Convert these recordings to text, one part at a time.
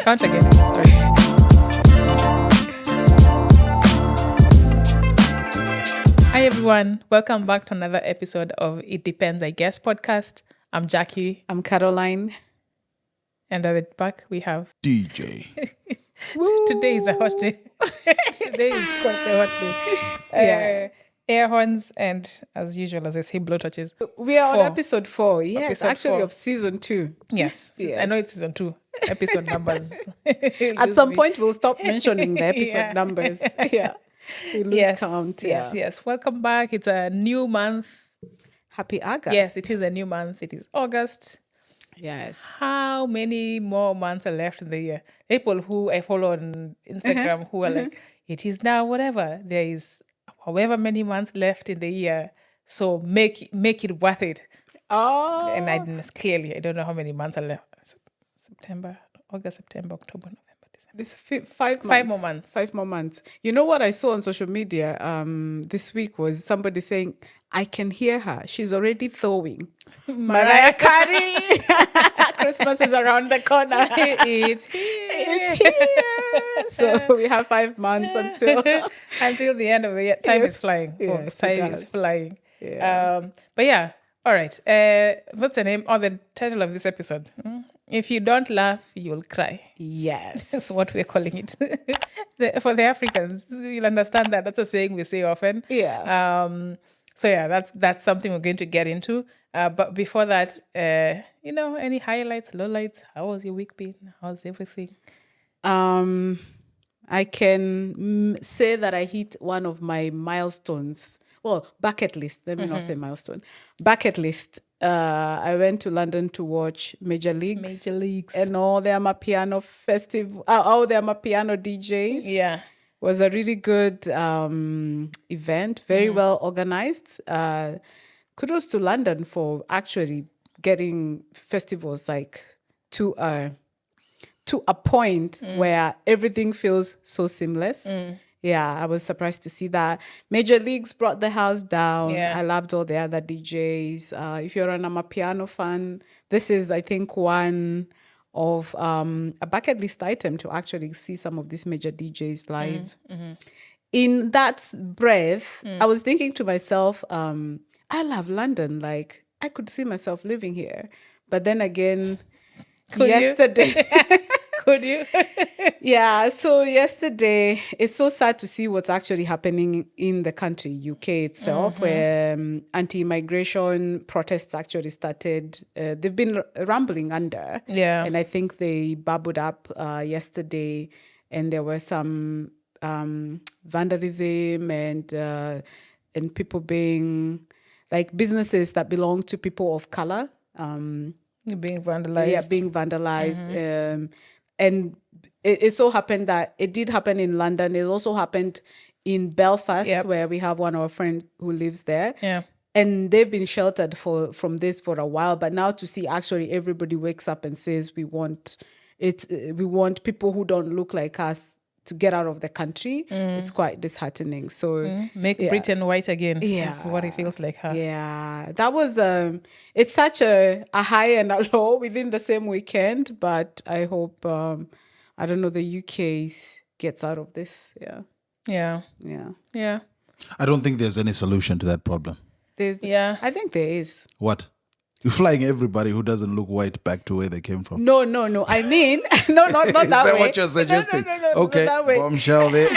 Count again. Sorry. Hi everyone, welcome back to another episode of It Depends, I Guess podcast. I'm Jackie, I'm Caroline. and at the back we have DJ. Today is a hot day. Today is quite a hot day. Air horns and, as usual, as I say, blowtorches. We are 4. on episode 4. Yes, Episode actually 4. of season 2. Yes. Yes. I know it's season 2. Episode numbers. At some point, we'll stop mentioning the episode Yeah. numbers. Yeah. We lose count. Yeah. Yes. Welcome back. It's a new month. Happy August. Yes, it is a new month. It is August. Yes. How many more months are left in the year? People who I follow on Instagram who are like, it is now whatever. There is however many months left in the year. So make it worth it. Oh. And I don't know how many months are left. September, August, September, October, November, December. This 5 months. 5 more months. 5 more months. You know what I saw on social media this week was somebody saying, I can hear her. She's already thawing. Mariah Carey. Christmas is around the corner. It's here. It's here. So we have 5 months until until the end of the year. Time is flying. Yes, folks. it Time is does. flying. Yeah. But yeah, all right. What's the name or the title of this episode? If you don't laugh, you'll cry. Yes. That's what we're calling it. For the Africans, you'll understand that. That's a saying we say often. Yeah. So yeah, that's something we're going to get into. But before that, any highlights, lowlights? How was your week been? How's everything? I can say that I hit one of my milestones. Well, bucket list. Let me not say milestone. Bucket list. I went to London to watch Major Leagues. And all the Amapiano festival. All the Amapiano DJs. Yeah. Was a really good event. Very well organized. Kudos to London for actually getting festivals like to a point where everything feels so seamless. Yeah, I was surprised to see that. Major Leagues brought the house down. Yeah. I loved all the other DJs. If you're an Amapiano fan, this is, I think, one of a bucket list item to actually see some of these major DJs live. In that breath, I was thinking to myself, I love London. Like, I could see myself living here. But then again, yesterday... Could you? Yeah, so yesterday, it's so sad to see what's actually happening in the country, UK itself, where anti-immigration protests actually started. They've been rambling under. Yeah. And I think they bubbled up yesterday, and there were some vandalism and people being, like, businesses that belong to people of color. Being vandalized. Yeah, being vandalized. And it so happened that it did happen in London. It also happened in Belfast, where we have one of our friends who lives there. Yeah. And they've been sheltered from this for a while. But now to see actually everybody wakes up and says we want people who don't look like us to get out of the country, it's quite disheartening. So Make Britain white again. Yeah. Is what it feels like. Huh? Yeah, that was it's such a high and a low within the same weekend. But I hope I don't know, the UK gets out of this. Yeah. I don't think there's any solution to that problem. I think there is. What? You're flying everybody who doesn't look white back to where they came from. No. I mean, no, not Is that that way. what you're suggesting? No, okay, not that way. bombshell there.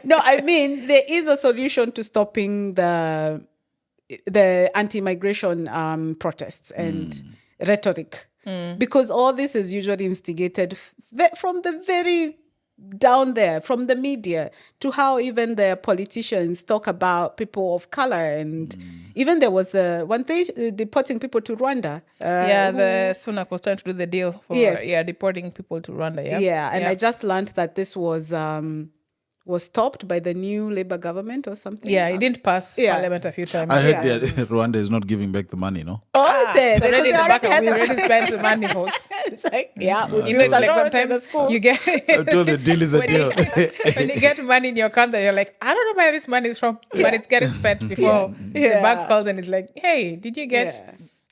No, I mean, there is a solution to stopping the anti-migration protests and rhetoric. Because all this is usually instigated from the very down there, from the media, to how even the politicians talk about people of color. And even there was the one day deporting people to Rwanda. The Sunak was trying to do the deal for deporting people to Rwanda. And I just learned that this was stopped by the new Labour government or something. Yeah, it didn't pass Parliament a few times. I heard that Rwanda is not giving back the money, no? It's already in the back of we already spent the money, folks. It's like, You know, it's like sometimes you get... I told the deal is a deal. when you get money in your account, you're like, I don't know where this money is from, but it's getting spent before the bank calls and it's like, hey, did you get...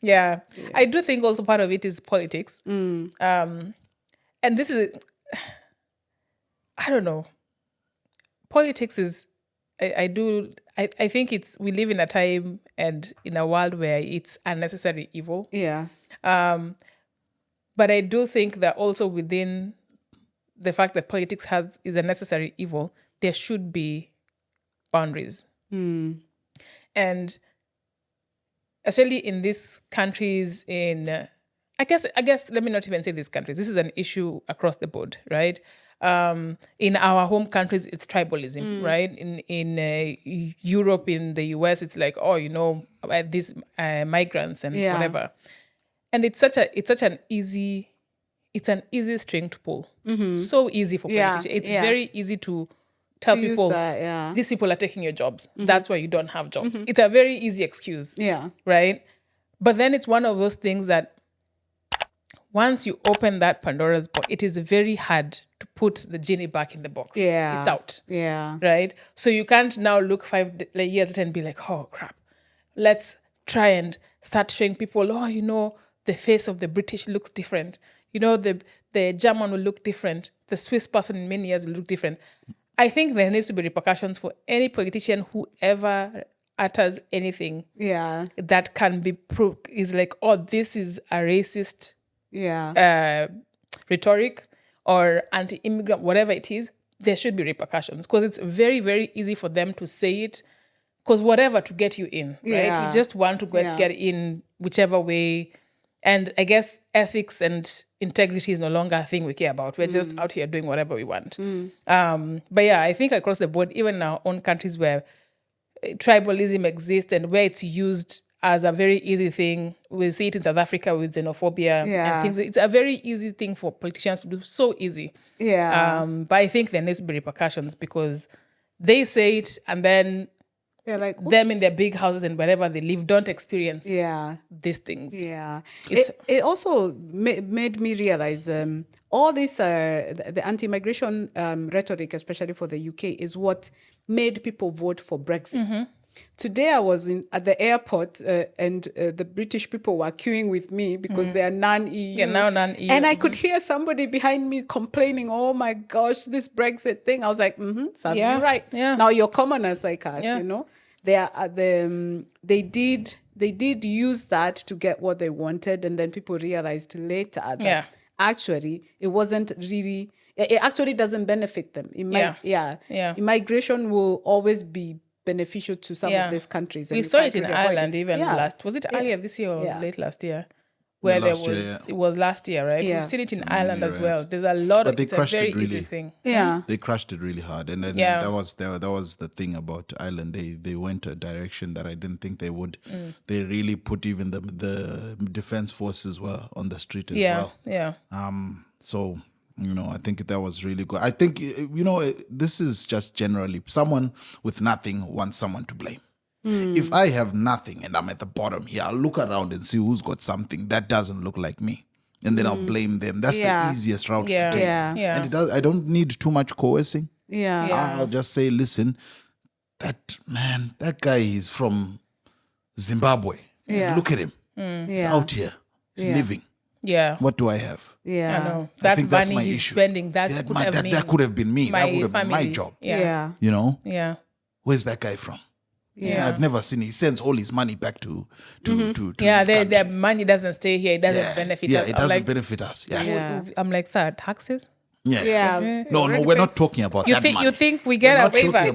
Yeah. I do think also part of it is politics. and this is, I don't know. Politics is, I think we live in a time and in a world where it's unnecessary evil. Yeah. But I do think that also within the fact that politics is a necessary evil, there should be boundaries. And especially in these countries I guess let me not even say these countries. This is an issue across the board, right? In our home countries, it's tribalism, right? In Europe, in the US, it's like, these migrants and whatever. And it's an easy string to pull. So easy for politicians. It's very easy to tell people these people are taking your jobs. That's why you don't have jobs. It's a very easy excuse. Yeah. Right? But then it's one of those things that once you open that Pandora's box, it is very hard to put the genie back in the box. Yeah. It's out. Yeah. Right? So you can't now look 5 years later and be like, oh, crap. Let's try and start showing people, the face of the British looks different. The German will look different. The Swiss person in many years will look different. I think there needs to be repercussions for any politician who ever utters anything that can be proved is like, oh, this is a racist rhetoric or anti-immigrant, whatever it is. There should be repercussions because it's very, very easy for them to say it because whatever to get you in, right? We just want to get in whichever way. And I guess ethics and integrity is no longer a thing we care about. We're just out here doing whatever we want. But yeah, I think across the board, even in our own countries where tribalism exists and where it's used as a very easy thing, we see it in South Africa with xenophobia and things. It's a very easy thing for politicians to do, so easy. Yeah. But I think there needs to be repercussions because they say it and then they're like, them in their big houses and wherever they live don't experience these things. Yeah. It also made me realize all this, the anti-migration rhetoric, especially for the UK, is what made people vote for Brexit. Today I was at the airport and the British people were queuing with me because they are non-EU. Yeah, now non-EU. And I could hear somebody behind me complaining, oh my gosh, this Brexit thing. I was like, serves you right. Yeah. Now you're commoners like us, They did use that to get what they wanted, and then people realized later that actually it wasn't really. It actually doesn't benefit them. Immigration will always be beneficial to some of these countries. We saw it in Ireland even last. Was it earlier this year or late last year? Where it was last year, right? Yeah. We've seen it in Ireland as well. There's a lot of it's a very easy thing. Yeah. They crushed it really hard. And then that was the thing about Ireland. They went a direction that I didn't think they would. They really put even the defense forces were on the street as well. Yeah. So I think that was really good. I think, this is just generally someone with nothing wants someone to blame. If I have nothing and I'm at the bottom here, I'll look around and see who's got something that doesn't look like me. And then I'll blame them. That's the easiest route to take. Yeah. And I don't need too much coercing. I'll just say, listen, that guy is from Zimbabwe. Look at him. He's out here. He's living. Yeah. What do I have? I know. I That think that's money my he's issue. spending, that could have been me. That would have been my job. Yeah. Yeah. Where's that guy from? I've never seen. He sends all his money back to his their money doesn't stay here. It doesn't benefit us. Yeah, it doesn't benefit us. I'm like, sir, taxes? No, we're not talking about that money. You think we get a waiver?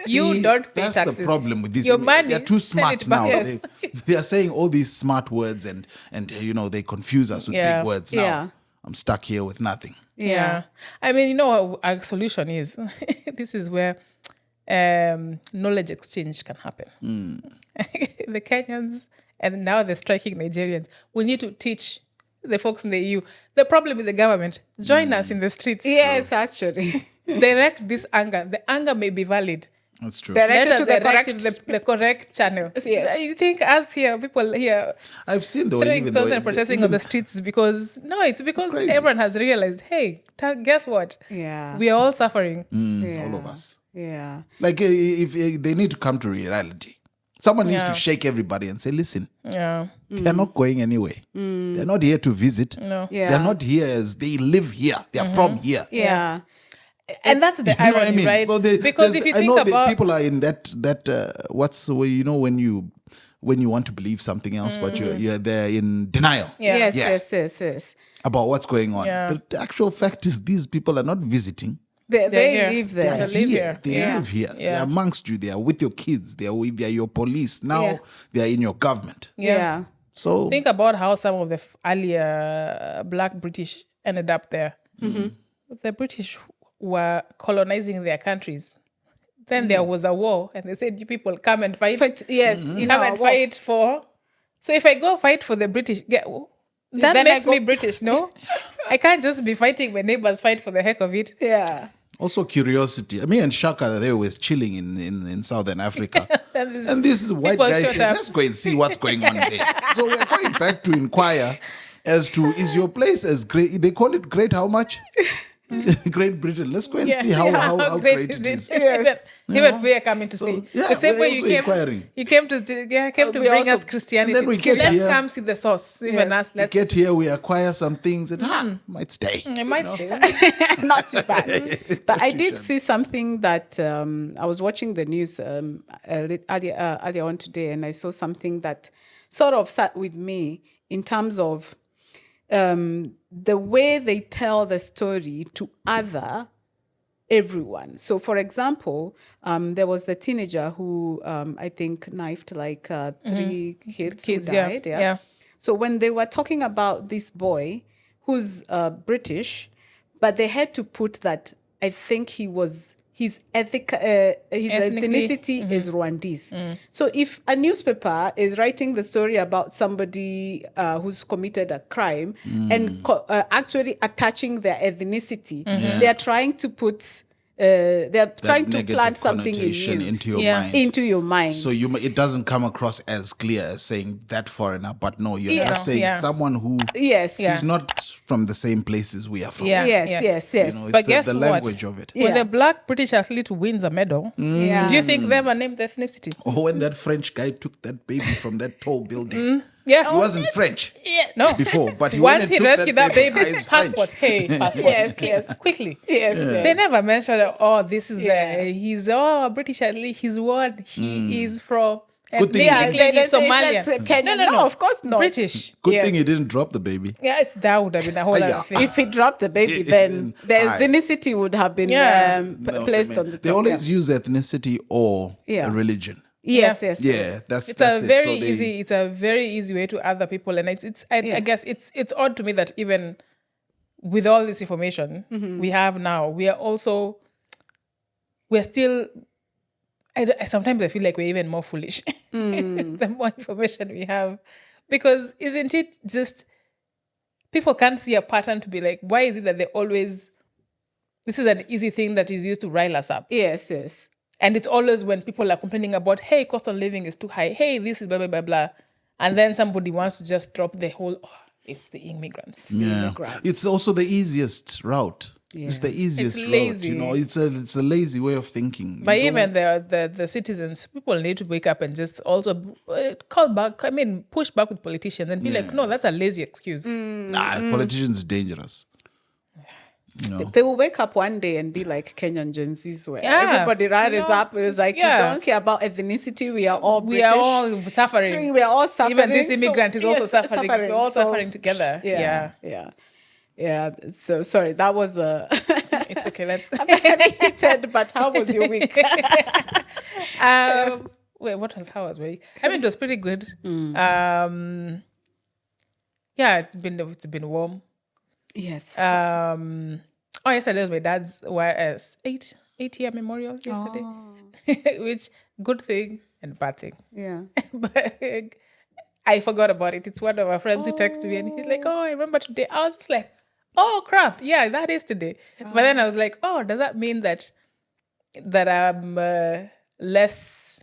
You don't pay that's taxes. The problem with this. Your money, they're too smart now. Yes. They are saying all these smart words and they confuse us with big words now. Yeah. I'm stuck here with nothing. Yeah. I mean, what our solution is, this is where knowledge exchange can happen. The Kenyans and now the striking Nigerians will need to teach the folks in the EU. The problem is the government. Join us in the streets. Yes, actually. Direct this anger. The anger may be valid. That's true. Direct it to the correct channel. Yes. You think us here, people here, I've seen though, throwing even stones though and protesting on the streets it's because crazy. everyone has realized, hey, guess what? Yeah. We are all suffering. all of us. Yeah. Like if they need to come to reality. Someone needs to Yeah. shake everybody and say, listen, Yeah. they're not going anywhere. They're not here to visit. No. Yeah. They're not here as they live here. They're from here. Yeah. And that's the You know what I irony, mean? right? So Because if you I think know about people are in that what's the way, you know, when you want to believe something else, but you're there in denial Yeah. Yes. about what's going on. Yeah. The actual fact is these people are not visiting. They here. live They there. are live here. here. They Yeah. live here. Yeah. They're amongst you. They are with your kids. They are your police. Now Yeah. they are in your government. Yeah. So think about how some of the earlier Black British ended up there. The British were colonizing their countries. Then there was a war, and they said, "You people come and fight. But yes, Come and fight for." So if I go fight for the British, that Then I makes go- me British, no? I can't just be fighting my neighbors fight for the heck of it. Yeah. also curiosity. Me and Shaka, they were always chilling in Southern Africa. And this is white people guy shut said, up. let's go and see what's going on there. So we're going back to inquire as to, is your place as great? They call it great how much? Great Britain. Let's go and see how great it is. Even we are coming to see. yeah, The same we're way you also came, inquiring. you came to We bring also- us Christianity. and then we get let's here- come see the source. Even us, We let's get here, we acquire some things and might stay. It might stay. Not too bad. But I did see something that I was watching the news earlier on today, and I saw something that sort of sat with me in terms of the way they tell the story to everyone. So, for example, there was the teenager who I think knifed like 3 kids who Kids, yeah. died. Yeah. So when they were talking about this boy who's British, but they had to put that I think his ethnicity is Rwandese. So if a newspaper is writing the story about somebody who's committed a crime and actually attaching their ethnicity, they are trying to put they are trying to Negative plant something in connotation you, into your Yeah. mind. into your mind. So it doesn't come across as clear as saying that foreigner, but no, you're Yeah. just saying Yeah. someone who yes, Yeah. is not from the same places we are from. Yeah. yes. You know, it's But guess the what? language of it. Yeah. When the Black British athlete wins a medal, Yeah. do you think they ever named the ethnicity? Or when that French guy took that baby from that tall building. Yeah. He wasn't French No. before, but he went Once and he took rescued that baby, guy's passport. French. Hey, passport. Yes. Quickly. Yes. They never mentioned, oh, this is, Yeah. he's, a British athlete. He's what? He is from, Good thing Yeah, ethnically, he's say Somalian. that's Kenya. No, No, of course not. British. Good Yes. thing he didn't drop the baby. Yeah, that would have been a whole other Yeah. thing. If he dropped the baby, then the Aye. ethnicity would have been Yeah. No, placed on the top. they always use ethnicity or Yeah. a religion. Yes. Yeah, that's It's that's a it. very So they- easy. It's a very easy way to other people, and I guess it's odd to me that even with all this information we have now, we're still. Sometimes I feel like we're even more foolish the more information we have, because isn't it just people can't see a pattern to be like, why is it that they always? This is an easy thing that is used to rile us up. Yes. And it's always when people are complaining about, hey, cost of living is too high. Hey, this is blah, blah, blah, blah. And then somebody wants to just drop the whole, it's the immigrants. Yeah, it's also the easiest route. It's the easiest It's route. lazy. You know, it's a lazy way of thinking. But You don't- even the citizens, people need to wake up and just also push back with politicians and be like, no, that's a lazy excuse. politicians is dangerous. You know, They will wake up one day and be like Kenyan Gen Zs, where Yeah. everybody rises up. It's like, Yeah. we don't care about ethnicity. We are all We British. are all suffering. We are all suffering. Even this So, immigrant is also yes, suffering. We're all So, suffering together. Yeah. So sorry, that was It's okay. Let's. very heated. But how was your week? Wait, how was my week? I mean, it was pretty good. Yeah, it's been warm. Yes. Yesterday was my dad's 8-year memorial yesterday, which good thing and bad thing. Yeah. But I forgot about it. It's one of our friends who texted me and he's like, "Oh, I remember today." I was just like, "Oh crap, yeah, that is today." But then I was like, "Oh, does that mean that I'm less?"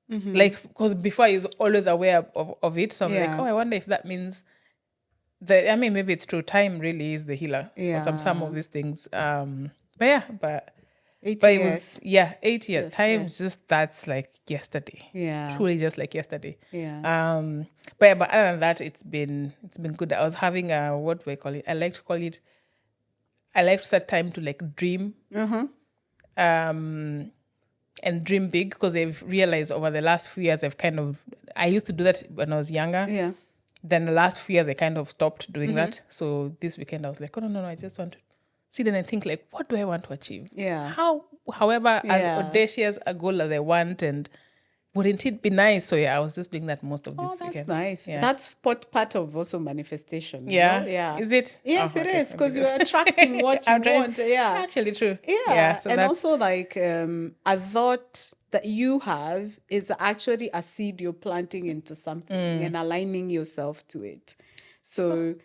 Like, because before I was always aware of it, so I'm like, Yeah. "Oh, I wonder if that means." Maybe it's true. Time really is the healer for some of these things. But 8 But it years. was 8 years. Yes, Time yes. just that's like yesterday. Yeah. Truly just like yesterday. Yeah. But other than that, it's been good. I was having a what do I call it? I like to set time to like dream. And dream big, because I've realized over the last few years I used to do that when I was younger. Yeah. Then the last few years I kind of stopped doing that. So this weekend I was like, oh no, I just want to sit down and think like, what do I want to achieve? Yeah. However, as Yeah. audacious a goal as I want, and wouldn't it be nice? So I was just doing that most of this Oh, that's weekend. nice. Yeah. That's part of also manifestation. Yeah. Yeah. Is it? Yes, Oh, it okay. is, because you're attracting what you I'm trying- want. Yeah. Actually true. Yeah. So and that's also like a thought that you have is actually a seed you're planting into something and aligning yourself to it. So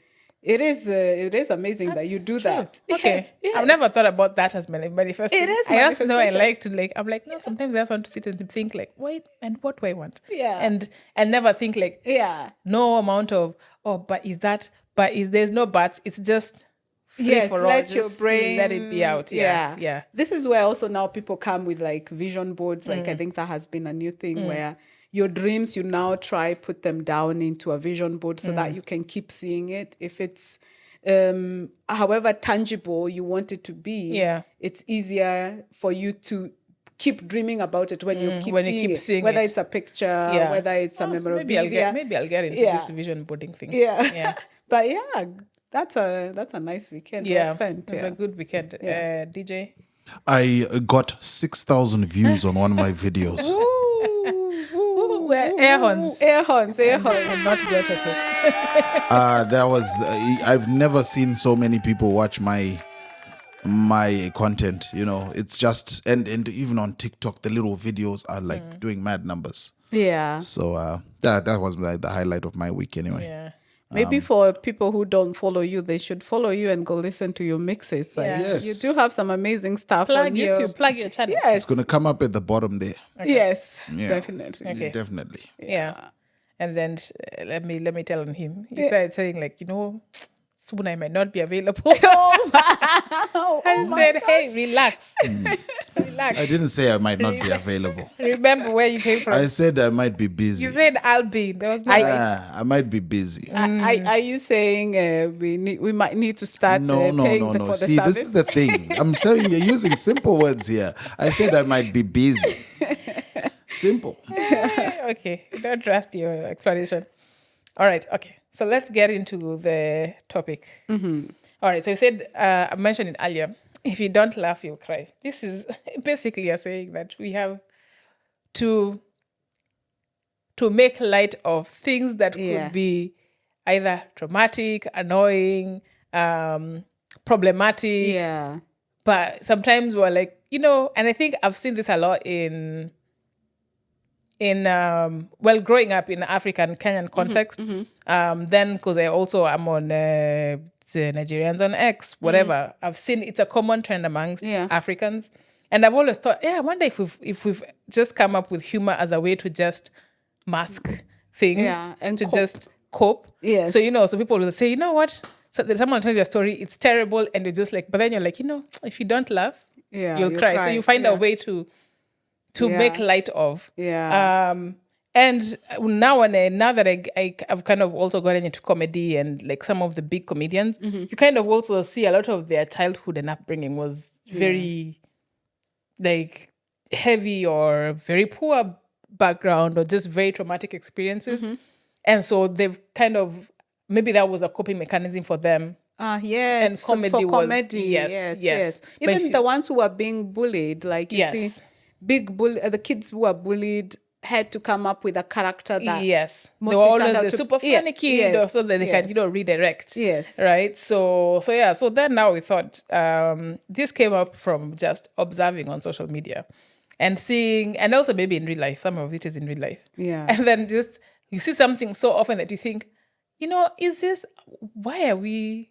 it is amazing that you do true. that. Okay. Yes, I've never thought about that as manifesting. It is I also know I manifestation. like to like. I'm like, no. Sometimes I just want to sit and think like, wait, and what do I want? Yeah. And never think like, Yeah. no amount of there's no buts. It's just free Yes, for all. let your Just brain let it be out. Yeah. This is where also now people come with like vision boards. Like I think that has been a new thing where your dreams, you now try put them down into a vision board so that you can keep seeing it. If it's however tangible you want it to be, it's easier for you to keep dreaming about it when you keep seeing it. Whether it's a picture, whether it's a memorabilia. Maybe I'll get into this vision boarding thing. Yeah. But yeah, that's a nice weekend well spent. It's a good weekend. DJ. I got 6,000 views on one of my videos. Air horns. Air horns. And not beautiful. That was I've never seen so many people watch my content. It's just and even on TikTok the little videos are like doing mad numbers. Yeah. So that was like the highlight of my week anyway. Yeah. Maybe for people who don't follow you, they should follow you and go listen to your mixes. Like, Yes. you do have some amazing stuff on YouTube. Plug your channel. Yes. It's gonna come up at the bottom there. Yes. Yeah. Definitely. Okay. Definitely. Yeah. And then let me tell on him. He started saying like, soon I might not be available. Oh, wow. I said, hey, relax. Relax. I didn't say I might not be available. Remember where you came from. I said I might be busy. You said I'll be. There was no I might be busy. Are you saying we might need to start No. paying for the See, service? this is the thing. I'm saying you're using simple words here. I said I might be busy. Simple. Okay. Don't trust your explanation. All right. Okay. So let's get into the topic. Mm-hmm. All right. So you said, I mentioned it earlier, if you don't laugh, you'll cry. This is basically you're saying that we have to make light of things that could be either traumatic, annoying, problematic. Yeah. But sometimes we're like, and I think I've seen this a lot in growing up in African Kenyan context. Then because I also am on Nigerians on X, whatever. I've seen it's a common trend amongst Africans, and I've always thought, I wonder if we've just come up with humor as a way to just mask things and to cope. just cope. Yes. So so people will say, you know what? So there's someone tells you a story, it's terrible, and you're just like, but then you're like, if you don't laugh, you'll cry. So you find a way to make light of. Yeah. And now that I've kind of also gotten into comedy and like some of the big comedians, you kind of also see a lot of their childhood and upbringing was very like heavy or very poor background or just very traumatic experiences. And so they've kind of, maybe that was a coping mechanism for them. Yes. And comedy for was- comedy. yes. But Even if the ones who are being bullied, like you see, the kids who are bullied had to come up with a character that Yes, they mostly were always turned out the to- super funny kid, or so that they can, redirect. Yes. Right. So then now we thought this came up from just observing on social media, and seeing, and also maybe in real life. Some of it is in real life. Yeah. And then just you see something so often that you think, why are we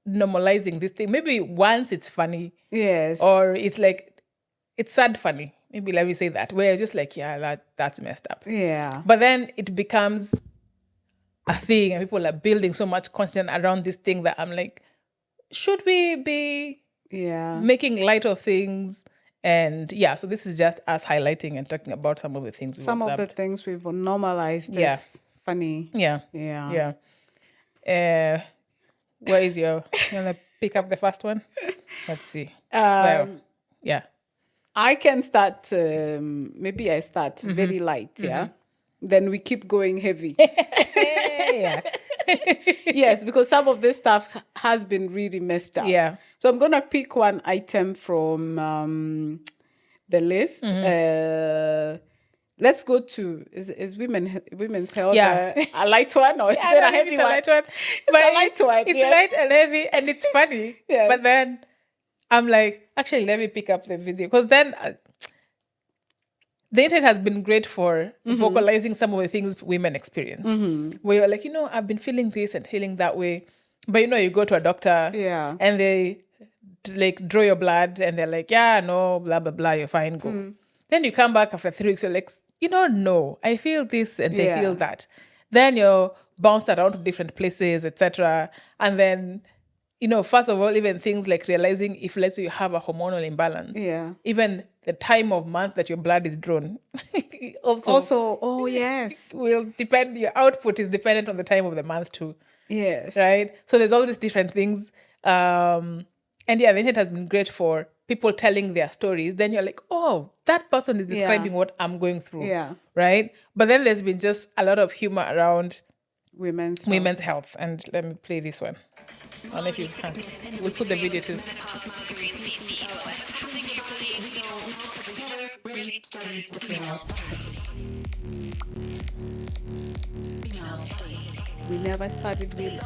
normalizing this thing? Maybe once it's funny, Yes. or it's like it's sad funny. Maybe let me say that, where you're just like, that's messed up. Yeah. But then it becomes a thing, and people are building so much content around this thing that I'm like, should we be Yeah. making light of things And yeah, so this is just us highlighting and talking about some of the things we've Some of the observed. things we've normalized Yeah. as funny. Yeah. Yeah. Yeah. Where is your? You wanna pick up the first one? Let's see. Yeah. I can start, maybe I start very light, yeah? Then we keep going heavy. Yeah. Yes, because some of this stuff has been really messed up. Yeah. So I'm going to pick one item from the list. Let's go to, is women's health Yeah. a light one or is I it a don't know if heavy it's a one? light one. It's a light one, It's yes. light and heavy, and it's funny. Yes. But then I'm like, actually, let me pick up the video because then the internet has been great for vocalizing some of the things women experience. Where you're like, I've been feeling this and feeling that way, but you go to a doctor, Yeah. and they like draw your blood, and they're like, yeah, no, blah blah blah, you're fine, go. Then you come back after 3 weeks, you're like, no, I feel this, and they Yeah. feel that. Then you're bounced around to different places, etc. And then, first of all, even things like realizing if, let's say, you have a hormonal imbalance, Yeah. even the time of month that your blood is drawn, Also, oh, yes. will depend. Your output is dependent on the time of the month too, Yes. right? So there's all these different things. And yeah, the internet has been great for people telling their stories. Then you're like, oh, that person is describing what I'm going through. Yeah. Right? But then there's been just a lot of humor around Women's health. And let me play this one. I don't know if you can. We'll put the video too. We never started with.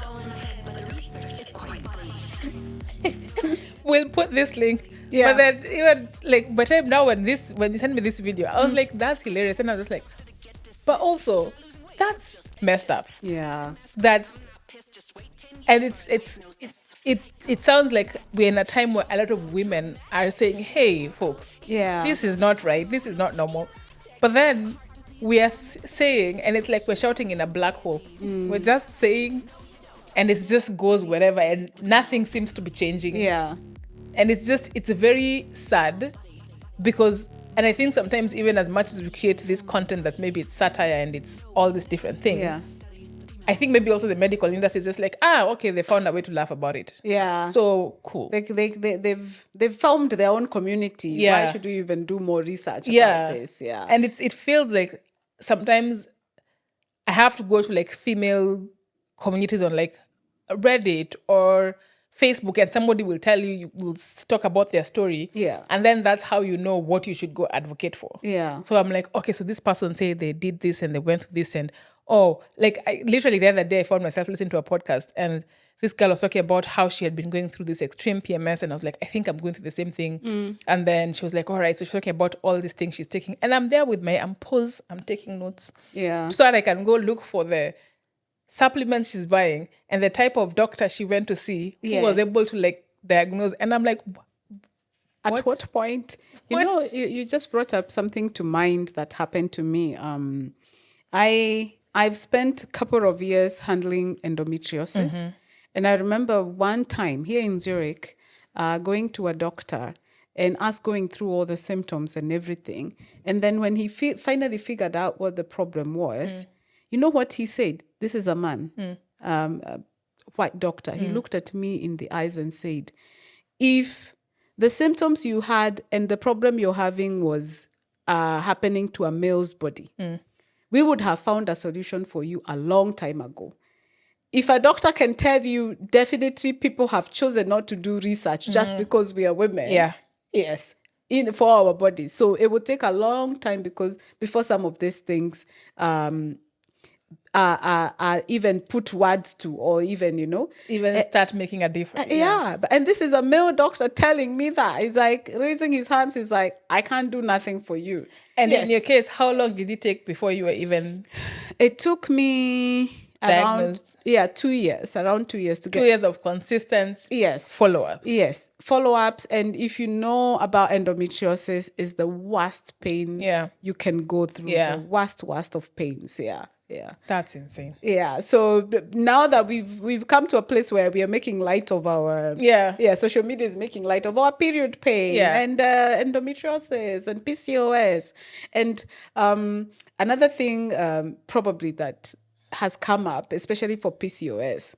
We'll put this link. Yeah. But then even like by the time now when you sent me this video, I was like, that's hilarious. And I was just like, but also that's messed up. Yeah. That's and it sounds like we're in a time where a lot of women are saying, hey folks, Yeah. this is not right, this is not normal. But then we are saying, and it's like we're shouting in a black hole. We're just saying, and it just goes wherever, and nothing seems to be changing. Yeah. And it's very sad because, and I think sometimes even as much as we create this content that maybe it's satire and it's all these different things, Yeah. I think maybe also the medical industry is just like, okay, they found a way to laugh about it. Yeah. So cool. Like they've formed their own community. Yeah. Why should we even do more research Yeah. about this? Yeah. And it feels like sometimes I have to go to like female communities on like Reddit or Facebook, and somebody will tell you will talk about their story. Yeah. And then that's how you know what you should go advocate for. Yeah. So I'm like, okay, so this person said they did this and they went through this, and I literally the other day I found myself listening to a podcast and this girl was talking about how she had been going through this extreme PMS, and I was like, I think I'm going through the same thing. And then she was like, all right, so she's talking about all these things she's taking, and I'm there with I'm taking notes. Yeah. So that I can go look for the supplements she's buying and the type of doctor she went to see who Yeah. was able to like diagnose. And I'm like, At what point? You What? know, you just brought up something to mind that happened to me. I've spent a couple of years handling endometriosis. And I remember one time here in Zurich, going to a doctor and us going through all the symptoms and everything. And then when he finally figured out what the problem was, you know what he said? This is a man, a white doctor. He looked at me in the eyes and said, if the symptoms you had and the problem you're having was happening to a male's body, we would have found a solution for you a long time ago. If a doctor can tell you, definitely people have chosen not to do research just because we are women. Yeah. Yes. For our bodies. So it would take a long time before some of these things are even put words to, or even, even start making a difference. And this is a male doctor telling me that. He's like raising his hands. He's like, I can't do nothing for you. And Yes. in your case, how long did it take before you were even It took me diagnosed? around 2 years to get 2 years of consistent Yes. follow-ups. Yes, follow-ups. And if you know about endometriosis, is the worst pain Yeah. you can go through. Yeah. The worst of pains. Yeah. Yeah. That's insane. Yeah. So now that we've come to a place where we are making light of our social media is making light of our period pain and endometriosis and PCOS. And another thing probably that has come up, especially for PCOS,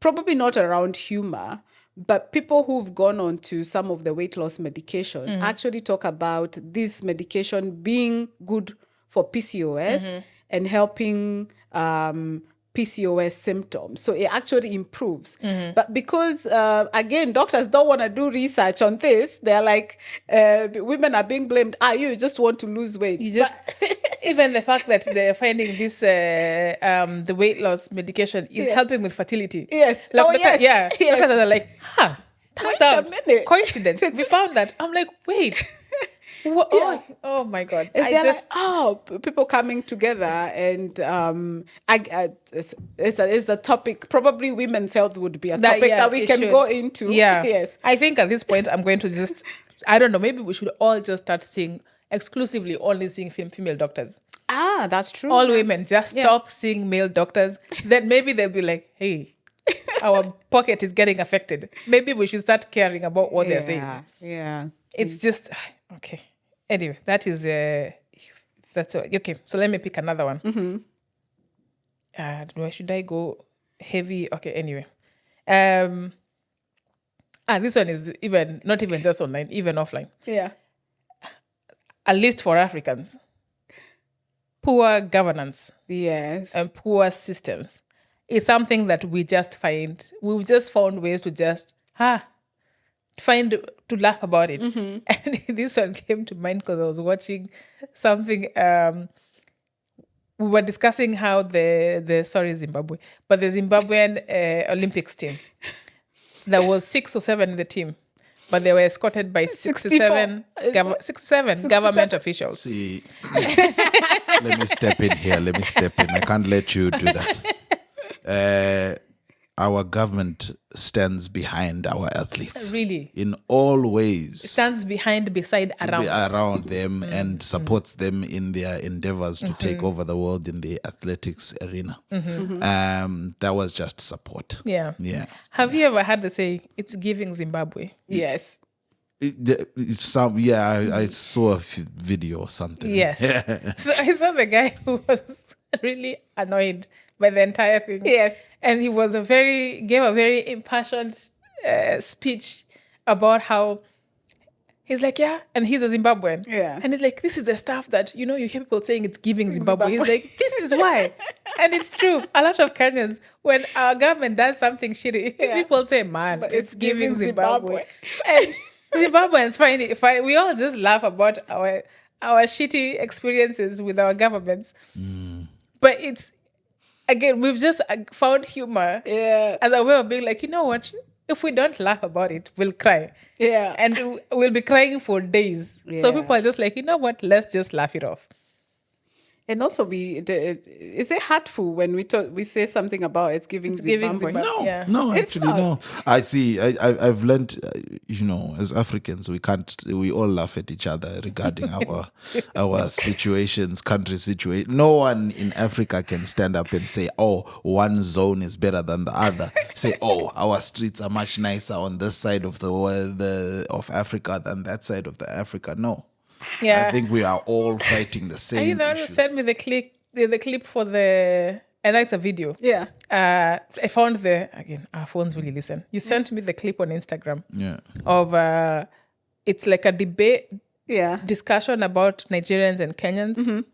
probably not around humor, but people who've gone on to some of the weight loss medication actually talk about this medication being good for PCOS and helping PCOS symptoms. So it actually improves. But because, again, doctors don't want to do research on this, they're like, women are being blamed. You just want to lose weight. You just... Even the fact that they're finding this, the weight loss medication is helping with fertility. Yes. Like Doctors are like, turns out, a minute. coincidence. We found that. I'm like, wait. Oh my God. People coming together and it's a topic. Probably women's health would be a topic that we can go into. Yeah. Yes. I think at this point, I'm going to just, I don't know, maybe we should all just start seeing exclusively only seeing female doctors. That's true. All women, just stop seeing male doctors. Then maybe they'll be like, hey, our pocket is getting affected. Maybe we should start caring about what they're saying. Yeah. It's just, okay. Anyway, that is, that's okay. So let me pick another one. Where should I go heavy? Okay, anyway. This one is not even just online, even offline. Yeah. At least for Africans. Poor governance. Yes. And poor systems is something that we've just found ways to just to laugh about it. And this one came to mind because I was watching something. We were discussing how the Zimbabwe, but the Zimbabwean Olympics team, there was 6 or 7 in the team, but they were escorted by 67 government officials. See, let me step in here. I can't let you do that. Our government stands behind our athletes. Really? In all ways. It stands around them and supports them in their endeavors to take over the world in the athletics arena. That was just support. Yeah. Have you ever had the saying, it's giving Zimbabwe? Yes. I saw a video or something. Yes. So I saw the guy who was really annoyed by the entire thing. Yes. And he gave a very impassioned speech about how he's like, and he's a Zimbabwean. Yeah. And he's like, this is the stuff that, you hear people saying it's giving Zimbabwe. He's like, this is why. And it's true. A lot of Kenyans, when our government does something shitty, people say, man, but it's giving Zimbabwe. And Zimbabweans find it fine. We all just laugh about our shitty experiences with our governments. But it's, again, we've just found humor as a way of being like, you know what? If we don't laugh about it, we'll cry. Yeah. And we'll be crying for days. Yeah. So people are just like, you know what? Let's just laugh it off. And also, is it hurtful when we say something about it's giving Zimbabwe? No, actually, no. I see. I've learned, as Africans, we all laugh at each other regarding our situations, country situation. No one in Africa can stand up and say, oh, one zone is better than the other. Say, oh, our streets are much nicer on this side of the world, of Africa than that side of the Africa. No. Yeah. I think we are all fighting the same issues. Send me the clip for the... I know it's a video. Yeah. I found again, our phones really listen. You sent me the clip on Instagram. Yeah. Of, it's like a debate discussion about Nigerians and Kenyans.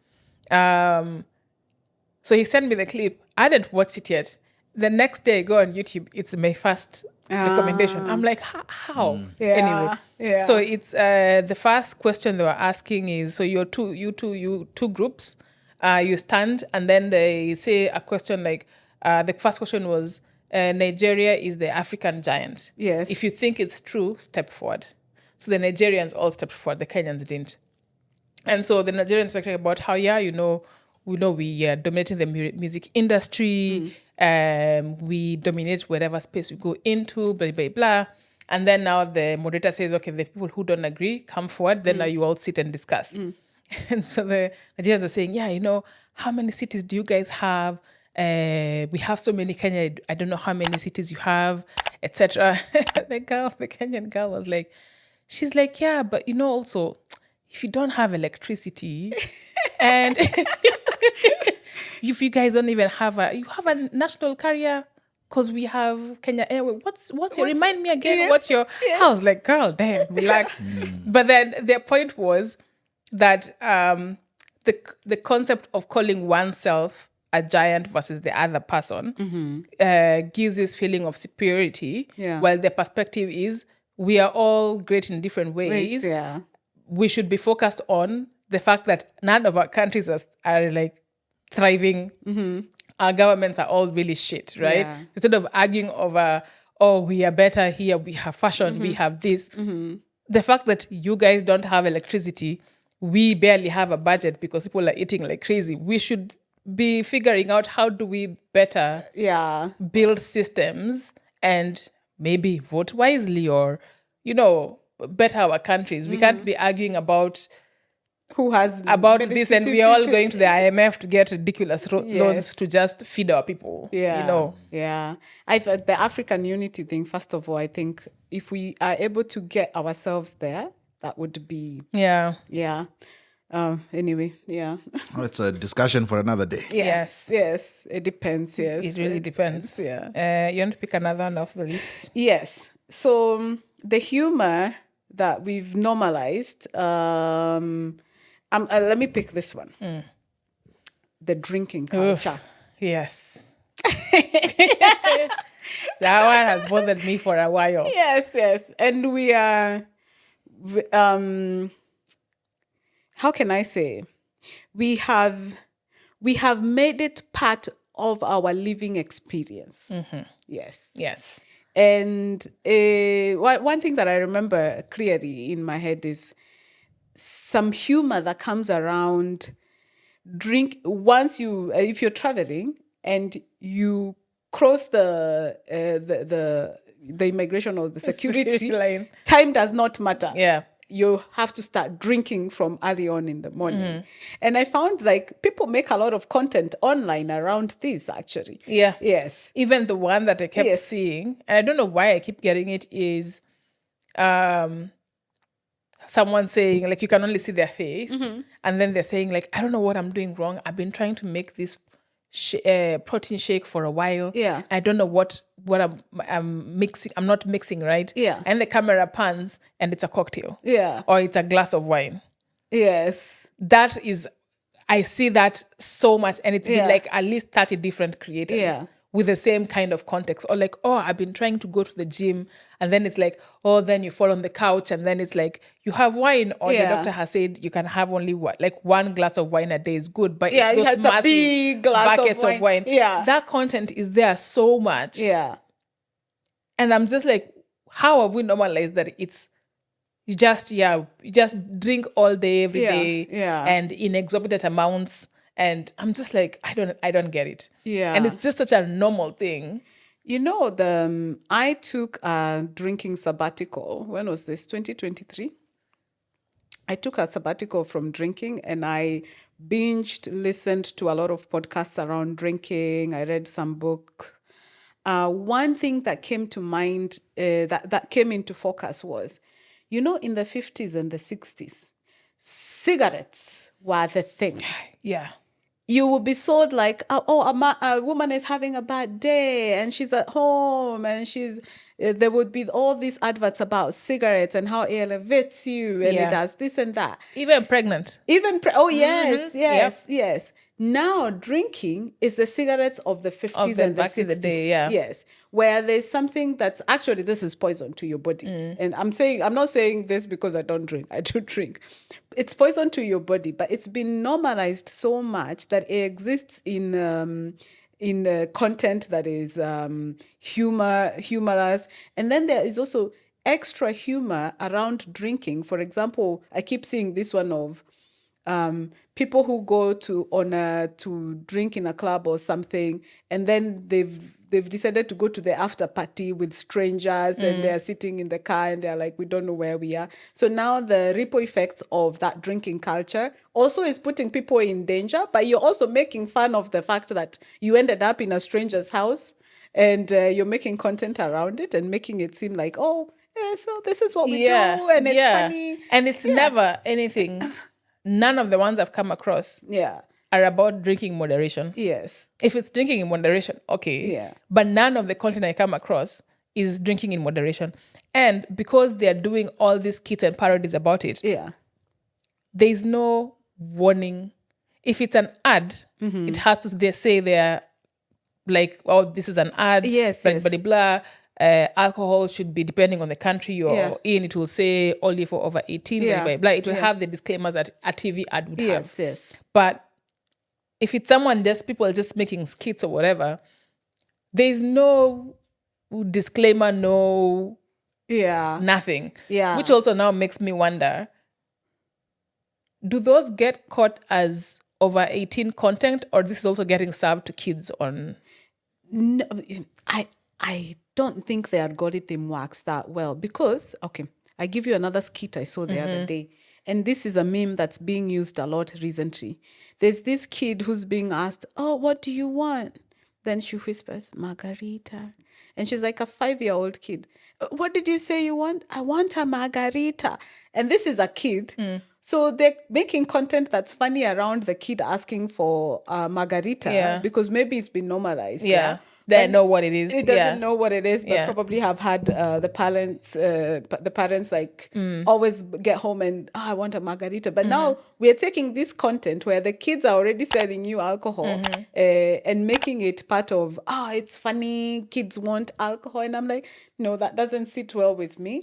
So he sent me the clip. I didn't watch it yet. The next day I go on YouTube, it's my first recommendation. I'm like, how? Anyway. Yeah. So it's the first question they were asking is, so you two groups, you stand, and then they say a question like, the first question was, Nigeria is the African giant. Yes. If you think it's true, step forward. So the Nigerians all stepped forward, the Kenyans didn't. And so the Nigerians were talking about how, we are dominating the music industry. We dominate whatever space we go into, blah, blah, blah. And then now the moderator says, okay, the people who don't agree, come forward. Then now you all sit and discuss. And so the Nigerians are saying, yeah, how many cities do you guys have? We have so many Kenya. I don't know how many cities you have, etc. The Kenyan girl was like, she's like, yeah, but also, if you don't have electricity, and if you guys don't even have you have a national carrier, because we have Kenya Airways. What's your, remind me again? Yes, What's your? yes. I was like, girl, damn, relax. But then their point was that the concept of calling oneself a giant versus the other person gives this feeling of superiority, Yeah. while the perspective is we are all great in different ways. Yeah. We should be focused on the fact that none of our countries are like thriving. Our governments are all really shit, right? Yeah. Instead of arguing over, oh, we are better here, we have fashion, we have this. The fact that you guys don't have electricity, we barely have a budget because people are eating like crazy. We should be figuring out how do we better Yeah. build systems and maybe vote wisely, or better our countries. We can't be arguing about Who has this, and we are all going to the IMF to get ridiculous loans to just feed our people. Yeah. Yeah. I thought the African unity thing, first of all, I think if we are able to get ourselves there, that would be, Yeah. anyway, yeah. Oh, it's a discussion for another day. Yes. Yes. It depends. Yes. It really depends. Yeah. You want to pick another one off the list? Yes. So the humor that we've normalized, let me pick this one. The drinking culture. Yes. That one has bothered me for a while. Yes. And we are, how can I say? We have made it part of our living experience. Yes. And one thing that I remember clearly in my head is some humor that comes around if you're traveling and you cross the immigration or the security line. Time does not matter. Yeah. You have to start drinking from early on in the morning. And I found like people make a lot of content online around this actually. Yeah. Yes. Even the one that I kept seeing, and I don't know why I keep getting it, is someone saying, like, you can only see their face, and then they're saying, like, I don't know what I'm doing wrong. I've been trying to make this protein shake for a while. Yeah. I don't know what I'm mixing. I'm not mixing right. Yeah. And the camera pans, and it's a cocktail. Yeah. Or it's a glass of wine. Yes. That is, I see that so much, and it's been like at least 30 different creators. Yeah. With the same kind of context, or like, oh, I've been trying to go to the gym, and then it's like, oh, then you fall on the couch, and then it's like you have wine, or the doctor has said you can have only one glass of wine a day is good, but it's those it's a massive big glass buckets of wine. Yeah, that content is there so much. Yeah, and I'm just like, how have we normalized that? It's you just drink all day every day, and in exorbitant amounts. And I'm just like, I don't get it. Yeah. And it's just such a normal thing. I took a drinking sabbatical. When was this? 2023. I took a sabbatical from drinking, and I listened to a lot of podcasts around drinking. I read some books. One thing that came to mind, that came into focus was, in the 50s and the 60s, cigarettes were the thing. Yeah. You will be sold like, a woman is having a bad day and she's at home, and there would be all these adverts about cigarettes and how it elevates you and it does this and that. Even pregnant. Yes. Now drinking is the cigarettes of the 50s and the 60s. Back in the day, yeah. Yes. Where there's something that's actually, this is poison to your body. And I'm not saying this because I don't drink. I do drink. It's poison to your body, but it's been normalized so much that it exists in content that is humorous. And then there is also extra humor around drinking. For example, I keep seeing this one of people who go to drink in a club or something, and then they've they've decided to go to the after party with strangers and they're sitting in the car and they're like, we don't know where we are. So now the ripple effects of that drinking culture also is putting people in danger, but you're also making fun of the fact that you ended up in a stranger's house and you're making content around it and making it seem like, oh, yeah, so this is what we do and it's funny. And it's never anything. None of the ones I've come across are about drinking in moderation. Yes. If it's drinking in moderation, okay. Yeah. But none of the content I come across is drinking in moderation. And because they're doing all these skits and parodies about it, there's no warning. If it's an ad, it has to they say they're like, oh, this is an ad. Yes, blah, yes. blah, blah. Alcohol should be depending on the country you're in. It will say only for over 18. Blah, blah, blah. It will have the disclaimers that a TV ad would have. Yes. But if it's people just making skits or whatever, there's no disclaimer, no nothing. Yeah. Which also now makes me wonder, do those get caught as over 18 content, or this is also getting served to kids on? No, I don't think the algorithm works that well because, okay, I give you another skit I saw the other day. And this is a meme that's being used a lot recently. There's this kid who's being asked, oh, what do you want? Then she whispers, margarita. And she's like a 5-year-old kid. What did you say you want? I want a margarita. And this is a kid. So they're making content that's funny around the kid asking for margarita because maybe it's been normalized. They know what it is. It doesn't know what it is, but probably have had the parents like always get home and I want a margarita. But now we're taking this content where the kids are already selling you alcohol and making it part of it's funny, kids want alcohol, and I'm like, no, that doesn't sit well with me.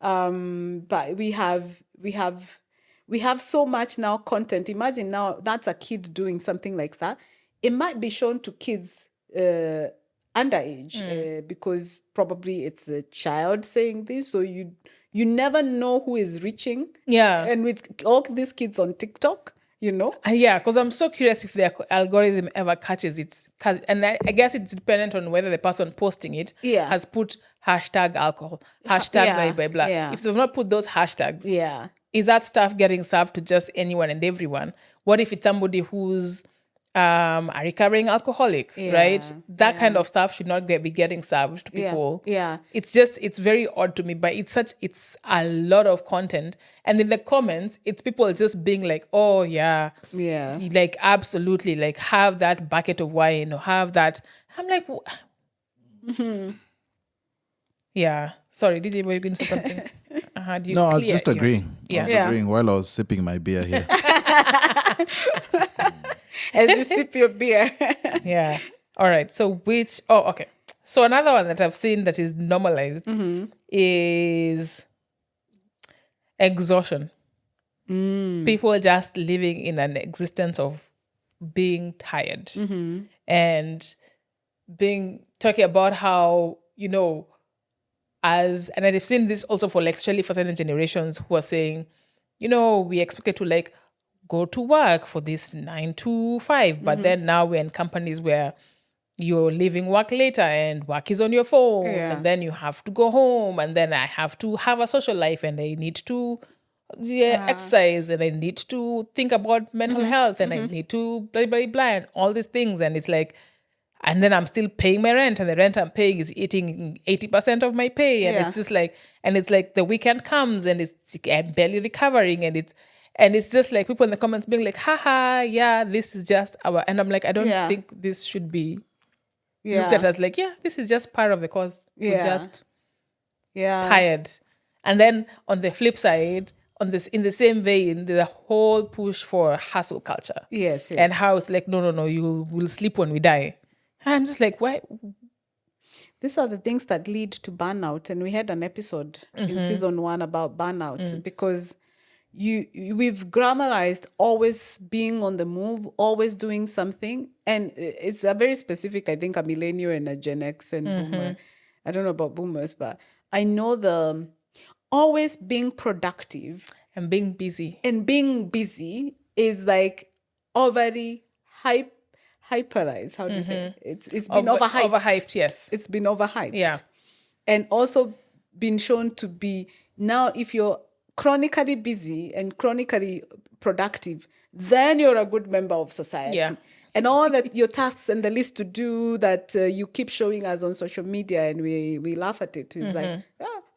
But we have so much now content. Imagine now that's a kid doing something like that. It might be shown to kids underage because probably it's a child saying this, so you never know who is reaching. And with all these kids on TikTok, because I'm so curious if the algorithm ever catches it, and I guess it's dependent on whether the person posting it has put hashtag alcohol, hashtag blah blah blah. If they've not put those hashtags, is that stuff getting served to just anyone and everyone? What if it's somebody who's a recovering alcoholic, right? That kind of stuff should not be getting served to people. It's very odd to me, but it's a lot of content. And in the comments, it's people just being like, oh like absolutely, like have that bucket of wine or have that. I'm like, sorry, DJ, were you going to say something? No, I was just agreeing. I was agreeing while I was sipping my beer here. As you sip your beer. All right. So okay. So another one that I've seen that is normalized is exhaustion. People just living in an existence of being tired and talking about how, and I've seen this also for especially for certain generations who are saying, we expected to like go to work for this 9 to 5, but then now we're in companies where you're leaving work later and work is on your phone and then you have to go home and then I have to have a social life and I need to exercise and I need to think about mental health and I need to blah, blah, blah, and all these things. And it's like, and then I'm still paying my rent and the rent I'm paying is eating 80% of my pay. And it's just like, and it's like the weekend comes and I'm barely recovering and it's just like people in the comments being like, haha, this is just and I'm like, I don't think this should be looked at as like, this is just part of the cause. We're just tired. And then on the flip side, in the same vein, there's a whole push for hustle culture. Yes. And how it's like, no, we'll sleep when we die. And I'm just like, why? These are the things that lead to burnout. And we had an episode in season 1 about burnout because we've grammarized always being on the move, always doing something. And it's a very specific, I think, a millennial and a Gen X and boomer. I don't know about boomers, but I know the always being productive. And being busy. And being busy is like overly hyperized. How do you say? It's been overhyped. Overhyped, yes. It's been overhyped. Yeah. And also been shown to be, now if you're chronically busy and chronically productive, then you're a good member of society. Yeah. And all that your tasks and the list to do that you keep showing us on social media, and we laugh at it. It's like,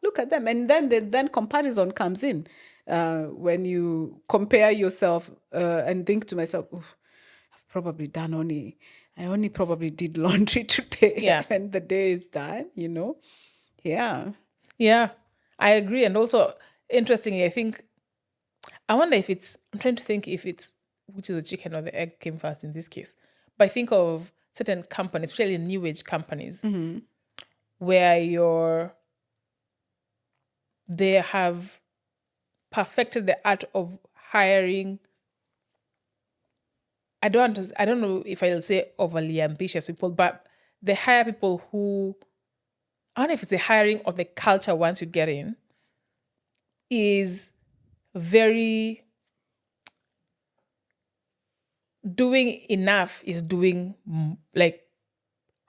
look at them. And then comparison comes in when you compare yourself and think to myself, I've probably I only probably did laundry today. Yeah. And the day is done, Yeah. Yeah, I agree. And also, interestingly, I wonder if I'm trying to think if it's, which is the chicken or the egg came first in this case. But I think of certain companies, especially new age companies, where they have perfected the art of hiring. I don't know if I'll say overly ambitious people, but they hire people who, I don't know if it's the hiring or the culture once you get in, is very, doing enough is doing like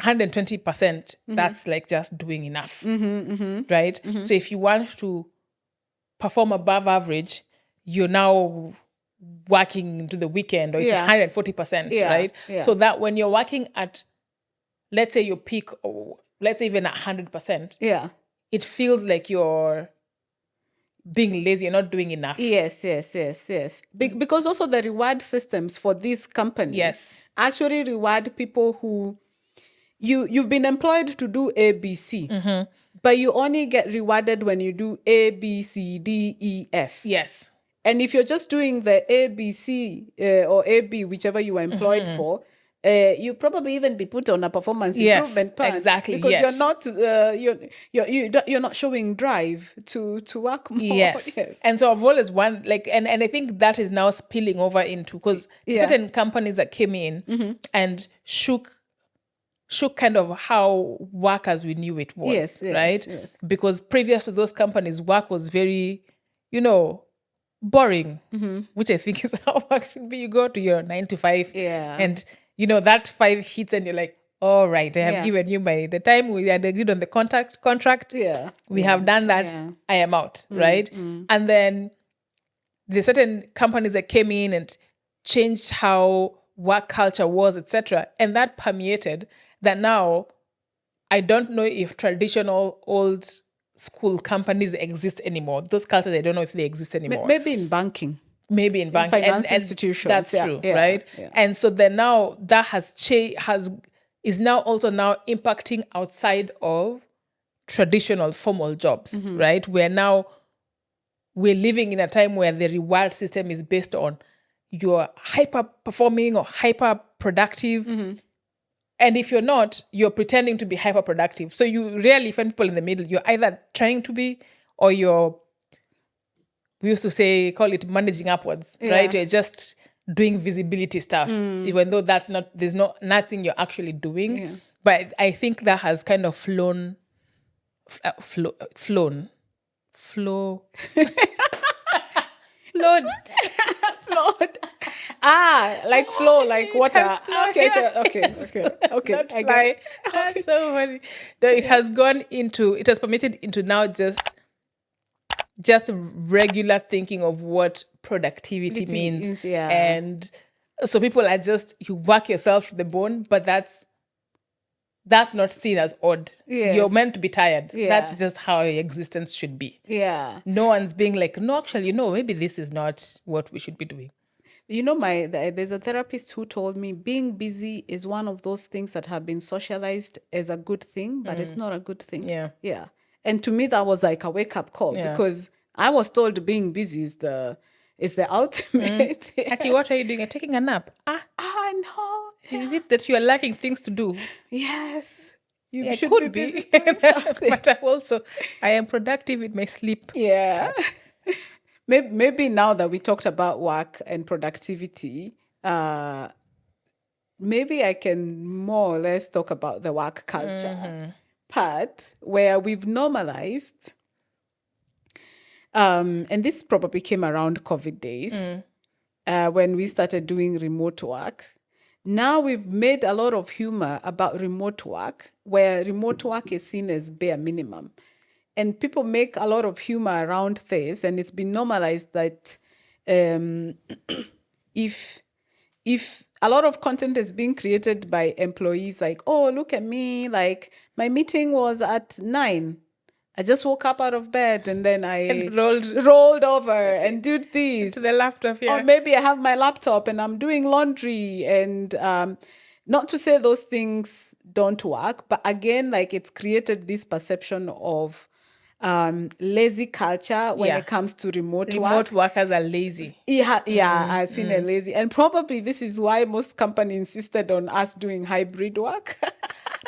120%. That's like just doing enough, right? So if you want to perform above average, you're now working into the weekend, or it's 140%, right? Yeah. So that when you're working at, let's say your peak, or let's say even 100%, it feels like you're being lazy, you're not doing enough. Yes. Because also the reward systems for these companies actually reward people who you've been employed to do ABC, but you only get rewarded when you do A, B, C, D, E, F. Yes. And if you're just doing the A, B, C or A, B, whichever you were employed for, you probably even be put on a performance improvement plan. Exactly. Because you're not you're not showing drive to work more. Yes. And so I've always and I think that is now spilling over into, because certain companies that came in and shook kind of how work as we knew it was, right? Yes. Because previous to those companies, work was very, boring, which I think is how work should be. You go to your 9 to 5, and that 5 hits, and you're like, all right, I have given you the time we had agreed on the contract. We have done that. I am out, right? And then the certain companies that came in and changed how work culture was, etc., and that permeated that. Now I don't know if traditional old school companies exist anymore. Those cultures, I don't know if they exist anymore. Maybe in banking. Maybe in banking. Finance institutions. That's true, right? Yeah. And so then now that is now also now impacting outside of traditional formal jobs, right? We're living in a time where the reward system is based on you're hyper performing or hyper productive. And if you're not, you're pretending to be hyper productive. So you rarely find people in the middle. You're either trying to be, or we used to call it managing upwards, right? You're just doing visibility stuff, even though there's nothing you're actually doing. Yeah. But I think that has kind of flowed. Flowed. Like flow, like water. Okay. Not fly. That's so funny. No, it has permitted into now just regular thinking of what productivity means. And so people are you work yourself to the bone, but that's not seen as odd. Yes. You're meant to be tired. That's just how your existence should be. No one's being like, no, actually, maybe this is not what we should be doing. There's a therapist who told me being busy is one of those things that have been socialized as a good thing, but it's not a good thing. Yeah. And to me, that was like a wake-up call, because I was told being busy is the ultimate. Ati, what are you doing? You're taking a nap. No. Is it that you are lacking things to do? Yes. You should could be busy doing something. But I am productive in my sleep. Yeah. Maybe now that we talked about work and productivity, maybe I can more or less talk about the work culture part, where we've normalized, and this probably came around COVID days, when we started doing remote work, now we've made a lot of humor about remote work, where remote work is seen as bare minimum. And people make a lot of humor around this, and it's been normalized that if a lot of content is being created by employees, like, oh, look at me, like my meeting was at 9. I just woke up out of bed and then I And rolled over and did this. to the laptop, yeah. Or maybe I have my laptop and I'm doing laundry. And not to say those things don't work, but again, like it's created this perception of lazy culture when Yeah. it comes to remote work. Remote workers are lazy. Yeah, I've seen a lazy. And probably this is why most companies insisted on us doing hybrid work.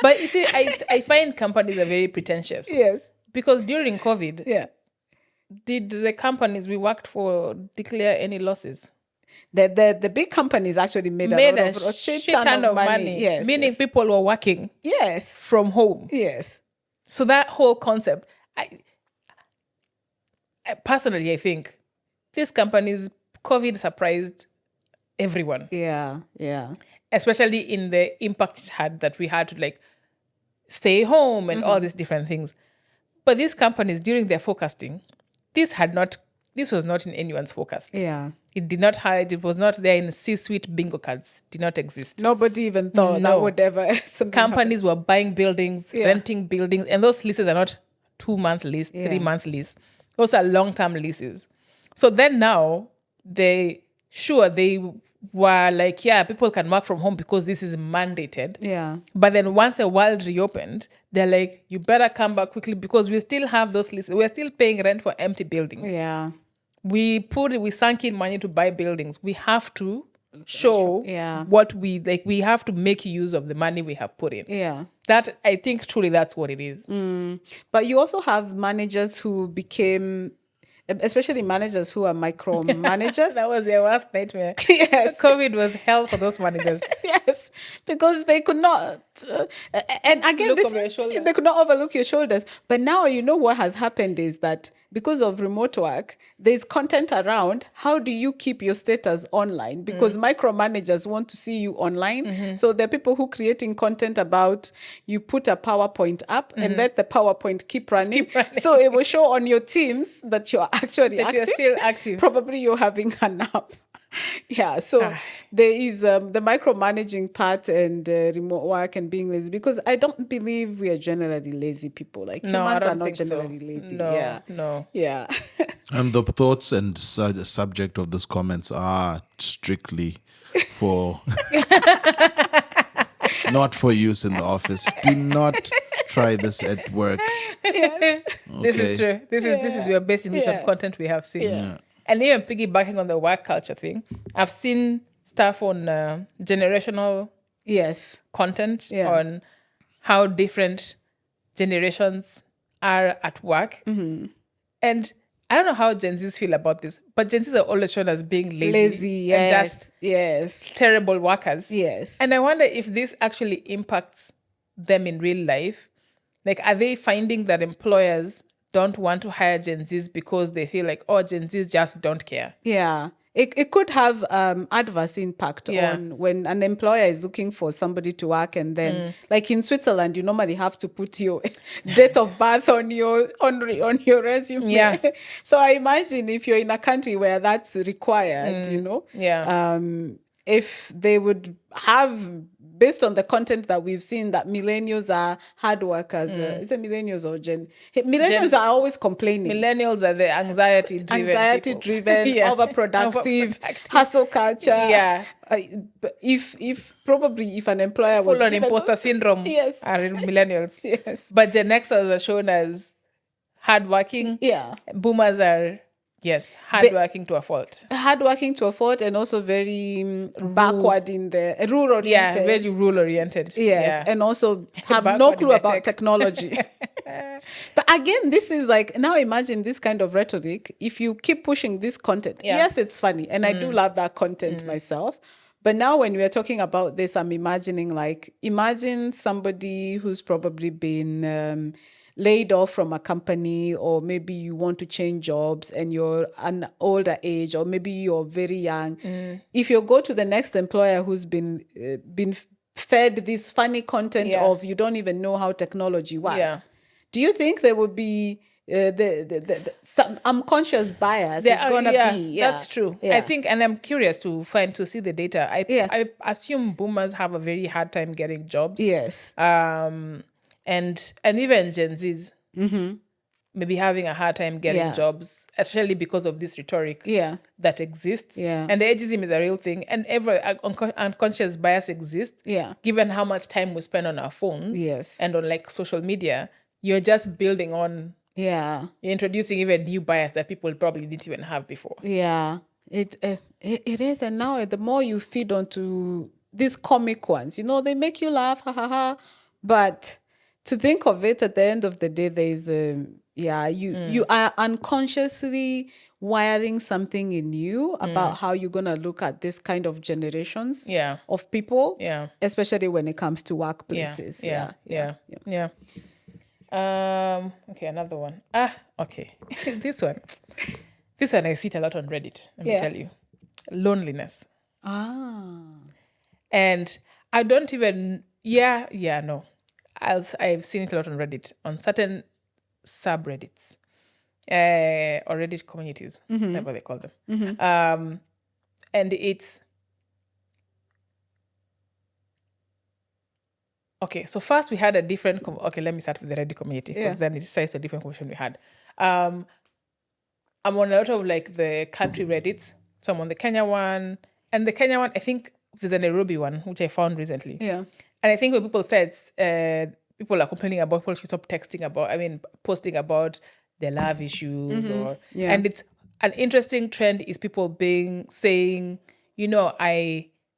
But you see, I find companies are very pretentious. Yes. Because during COVID, Yeah. did the companies we worked for declare any losses? The big companies actually made A a shit ton of money. Yes. Meaning people were working Yes. from home. Yes. So that whole concept, I personally, I think these companies, COVID surprised everyone, Yeah. Yeah. especially in the impact it had, that we had to like stay home and all these different things. But these companies, during their forecasting, this was not in anyone's forecast. Yeah. It did not hide. It was not there in C-suite bingo cards. Did not exist. Nobody even thought No. that would ever something happen. Companies were buying buildings, Yeah. renting buildings, and those leases are not 2-month lease, 3-month lease. Those are long-term leases. So then now they were like, yeah, people can work from home because this is mandated. Yeah. But then once the world reopened, they're like, you better come back quickly because we still have those leases. We're still paying rent for empty buildings. Yeah. We sunk in money to buy buildings. We have to show Yeah. what we like. We have to make use of the money we have put in. Yeah. That, I think, truly that's what it is. But you also have managers who became, especially managers who are micromanagers. That was their worst nightmare. Yes. COVID was hell for those managers. Yes, because they could not, and again, Look over your shoulder. they could not overlook your shoulders. But now, you know what has happened is that because of remote work, there's content around. How do you keep your status online? Because micromanagers want to see you online. So there are people who creating content about you put a PowerPoint up and let the PowerPoint keep running. So it will show on your teams that you're actually That active. you're still active. Probably you're having a nap. Yeah, so there is the micromanaging part and remote work and being lazy, because I don't believe we are generally lazy people. Like No, I humans don't are not think so. generally lazy. No, Yeah. no. Yeah. And the thoughts and subject of these comments are strictly for not for use in the office. Do not try this at work. Yes. This is true. This is we are basing this on content we have seen. Yeah. And even piggybacking on the work culture thing, I've seen stuff on generational Yes. content Yeah. on how different generations are at work. And I don't know how Gen Zs feel about this, but Gen Zs are always shown as being lazy, Yes. and just yes. terrible workers. Yes. And I wonder if this actually impacts them in real life. Like, are they finding that employers don't want to hire Gen Zs because they feel like, oh, Gen Zs just don't care? Yeah. It could have adverse impact Yeah. on when an employer is looking for somebody to work, and then like in Switzerland, you normally have to put your date of birth on your resume. Yeah. So I imagine if you're in a country where that's required, Yeah. if they would have, based on the content that we've seen, that millennials are hard workers. Is it millennials or millennials are always complaining. Millennials are the anxiety-driven Anxiety-driven, Yeah. overproductive, hustle culture. Yeah. But if probably if an employer was Full on given imposter those- syndrome Yes. are in millennials. Yes. But Gen Xers are shown as hardworking. Yeah. Boomers are, yes, hardworking to a fault. Hardworking to a fault, and also very backward in the rural. Yeah, very rule-oriented. Yes, Yeah. and also have Backward no in clue the about tech. technology. But again, this is like, now imagine this kind of rhetoric. If you keep pushing this content, Yeah. yes, it's funny, and I do love that content myself. But now when we are talking about this, I'm imagining imagine somebody who's probably been laid off from a company, or maybe you want to change jobs and you're an older age, or maybe you're very young. If you go to the next employer who's been fed this funny content Yeah. of you don't even know how technology works, Yeah. do you think there would be some unconscious bias There is are- gonna yeah, be? that's true. Yeah. I think, and I'm curious to see the data. Yeah. I assume boomers have a very hard time getting jobs. Yes. And even Gen Zs maybe having a hard time getting Yeah. jobs, especially because of this rhetoric Yeah. that exists. Yeah. And the ageism is a real thing, and every unconscious bias exists. Yeah. Given how much time we spend on our phones, Yes. and on like social media, you're just building on. Yeah. You're introducing even new bias that people probably didn't even have before. Yeah. It is, and now the more you feed onto these comic ones, they make you laugh, ha ha ha. But to think of it, at the end of the day, there is you are unconsciously wiring something in you about how you're gonna look at this kind of generations Yeah. of people. Yeah. Especially when it comes to Yeah. workplaces. Yeah. Okay, another one. Okay. This one I see it a lot on Reddit. Let me tell you. Loneliness. And I don't even no. I've seen it a lot on Reddit, on certain subreddits. Or Reddit communities, whatever they call them. And it's okay. So first we had a different. Okay, let me start with the Reddit community, because then it's a different question we had. I'm on a lot of like the country Reddits. So I'm on the Kenya one, and the Kenya one, I think there's a Nairobi one which I found recently. Yeah. And I think when people said people are complaining about, people should stop posting about their love issues and it's an interesting trend is people saying,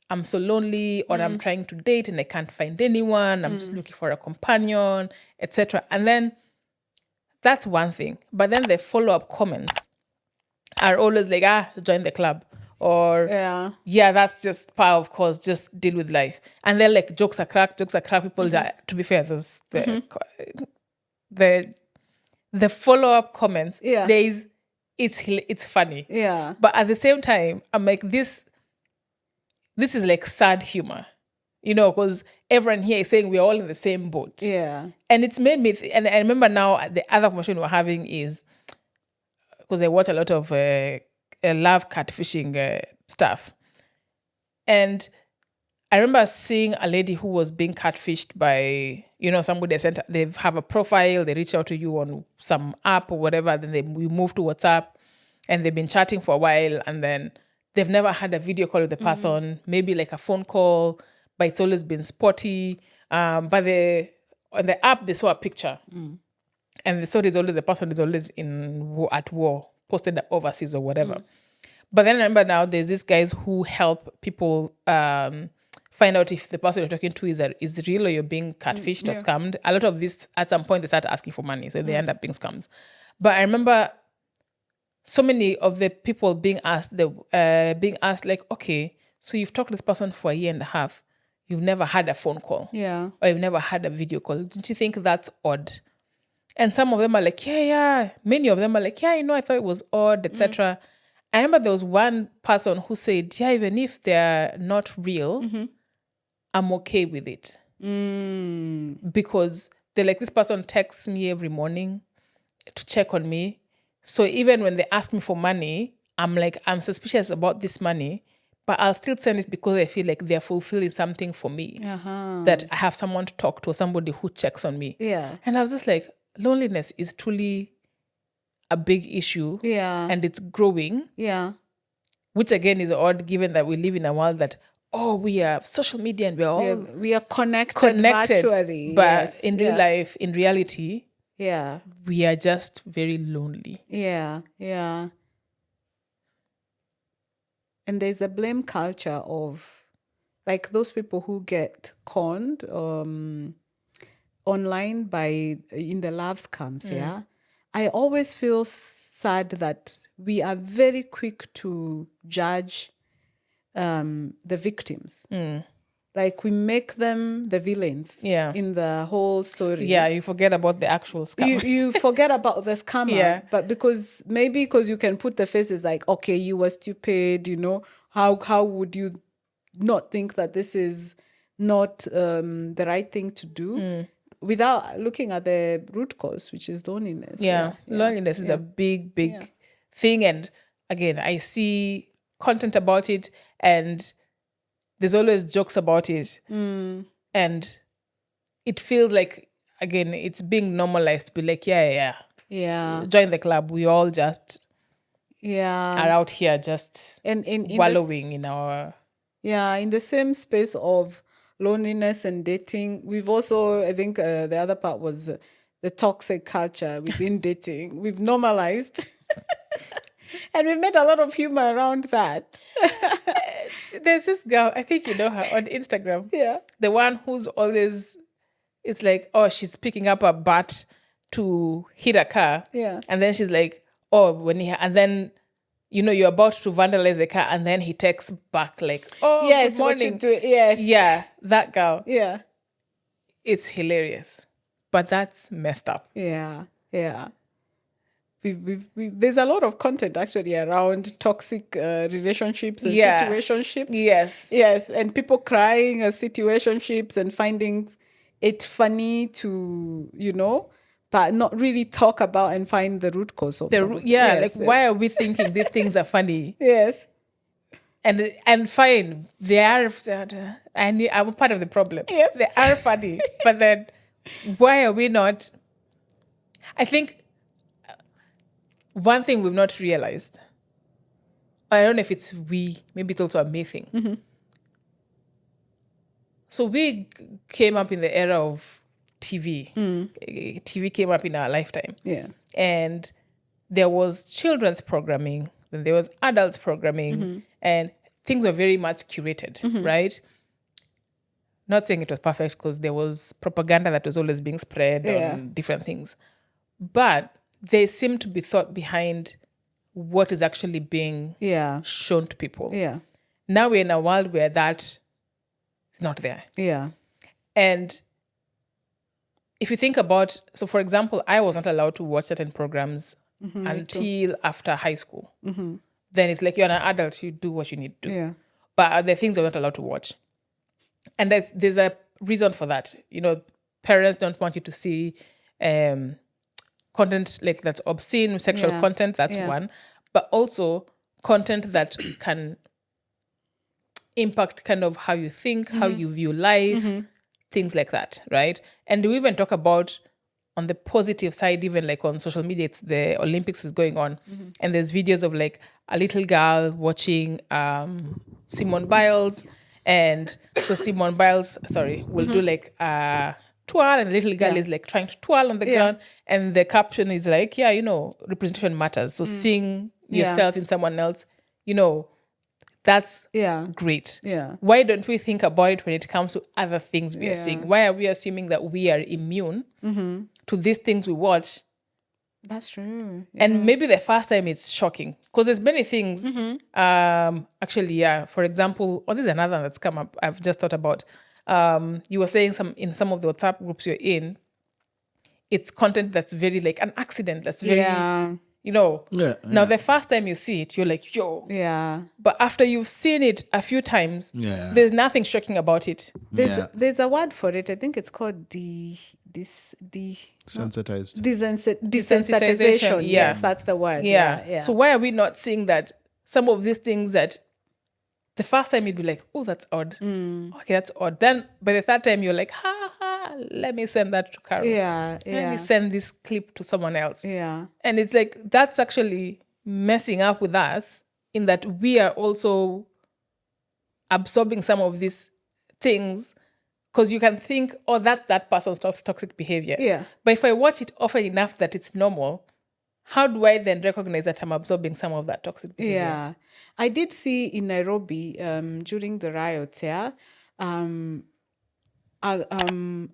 I'm so lonely, or I'm trying to date and I can't find anyone. I'm just looking for a companion, etc. And then that's one thing. But then the follow-up comments are always like, join the club. Or, that's just part of course, just deal with life. And they're like, jokes are crack. People, to be fair, there's the follow-up comments, it's funny. Yeah. But at the same time, I'm like, this is like sad humor, because everyone here is saying we're all in the same boat. Yeah. And it's made me, and I remember now the other conversation we're having is, because I watch a lot of love catfishing stuff. And I remember seeing a lady who was being catfished by, somebody they have a profile, they reach out to you on some app or whatever, then we move to WhatsApp, and they've been chatting for a while, and then they've never had a video call with the person, maybe like a phone call, but it's always been spotty. But on the app, they saw a picture, and they saw the person is always at war, posted overseas or whatever. But then I remember now there's these guys who help people find out if the person you're talking to is real, or you're being catfished or scammed. A lot of this, at some point, they start asking for money, so they end up being scams. But I remember so many of the people being asked, like, okay, so you've talked to this person for a year and a half, you've never had a phone call, or you've never had a video call. Don't you think that's odd? And some of them are like, yeah. Many of them are like, yeah, I thought it was odd, etc. I remember there was one person who said, yeah, even if they're not real, I'm okay with it. Because they're like, this person texts me every morning to check on me. So even when they ask me for money, I'm like, I'm suspicious about this money, but I'll still send it because I feel like they're fulfilling something for me. That I have someone to talk to, or somebody who checks on me. Yeah. And I was just like, loneliness is truly a big issue. Yeah. And it's growing. Yeah. Which again is odd, given that we live in a world that, we are social media and we're all we are connected virtually. But in real life, in reality, we are just very lonely. Yeah. And there's a blame culture of like those people who get conned online in the love scams. I always feel sad that we are very quick to judge the victims. Like we make them the villains Yeah. in the whole story. Yeah, you forget about the actual scam. You forget about the scammer, Yeah. but because you can put the faces like, okay, you were stupid, how would you not think that this is not the right thing to do without looking at the root cause, which is loneliness. Yeah, loneliness is a big thing. And again, I see content about it and there's always jokes about it. And it feels like, again, it's being normalized to be like, Yeah. join the club. We all just Yeah. are out here just And in wallowing in our... Yeah, in the same space of loneliness and dating, we've also, I think the other part was the toxic culture within dating. We've normalized and we've made a lot of humor around that. There's this girl, I think you know her, on Instagram. Yeah. The one who's always, it's like, oh, she's picking up a bat to hit a car. Yeah. And then she's like, oh, and then, you're about to vandalize the car, and then he texts back like, oh, Yes, good morning. what you do. Yes. Yeah, that girl. Yeah. It's hilarious. But that's messed up. Yeah. Yeah. There's a lot of content actually around toxic relationships and situationships. Yes, and people crying at situationships and finding it funny to, but not really talk about and find the root cause of something. Why are we thinking these things are funny? Yes. And fine, they are, and I'm part of the problem. Yes. They are funny, but then why are we not? I think one thing we've not realized, I don't know if it's maybe it's also a me thing. Mm-hmm. So we came up in the era of TV. TV came up in our lifetime. Yeah. And there was children's programming, then there was adult programming, and things were very much curated, right? Not saying it was perfect because there was propaganda that was always being spread on different things. But there seemed to be thought behind what is actually being shown to people. Yeah. Now we're in a world where that is not there. Yeah. And if you think about, so for example, I was not allowed to watch certain programs until after high school. Then it's like, you're an adult, you do what you need to do. Yeah. But the things you're not allowed to watch. And there's a reason for that. Parents don't want you to see content like that's obscene, sexual content, that's one. But also content that can impact kind of how you think, how you view life, things like that, right? And we even talk about on the positive side, even like on social media, it's the Olympics is going on. And there's videos of like a little girl watching Simone Biles. And so Simone Biles, will do like twirl, and the little girl is like trying to twirl on the ground. And the caption is like, representation matters. So seeing yourself in someone else, that's great. Yeah. Why don't we think about it when it comes to other things we are seeing? Why are we assuming that we are immune to these things we watch? That's true. And maybe the first time it's shocking because there's many things. Actually, for example, this is another one that's come up. I've just thought about. You were saying in some of the WhatsApp groups you're in, it's content that's very like an accident. That's very, Now the first time you see it, you're like, yo. Yeah. But after you've seen it a few times, there's nothing shocking about it. There's a word for it. I think it's called desensitization. Yes, that's the word. Yeah. So why are we not seeing that some of these things that the first time you'd be like, oh, that's odd. Okay, that's odd. Then by the third time, you're like, let me send that to Carol. Let me send this clip to someone else. Yeah. And it's like, that's actually messing up with us in that we are also absorbing some of these things because you can think, oh, that's that person's toxic behavior. Yeah. But if I watch it often enough that it's normal, how do I then recognize that I'm absorbing some of that toxic behavior? Yeah. I did see in Nairobi during the riots, I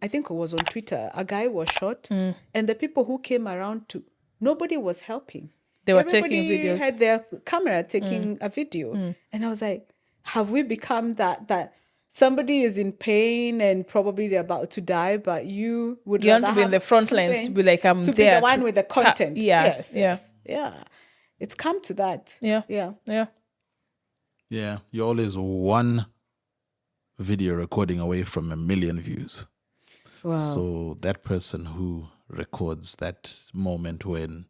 think it was on Twitter, a guy was shot and the people who came around nobody was helping. They were Everybody taking videos. had their camera taking a video. And I was like, have we become that somebody is in pain and probably they're about to die, but you would You want rather to be in have the front lines to be like, I'm to there. be the one with the content. Yeah. Yeah. It's come to that. Yeah. Yeah. Yeah, you're always one video recording away from 1 million views. Wow. So that person who records that moment when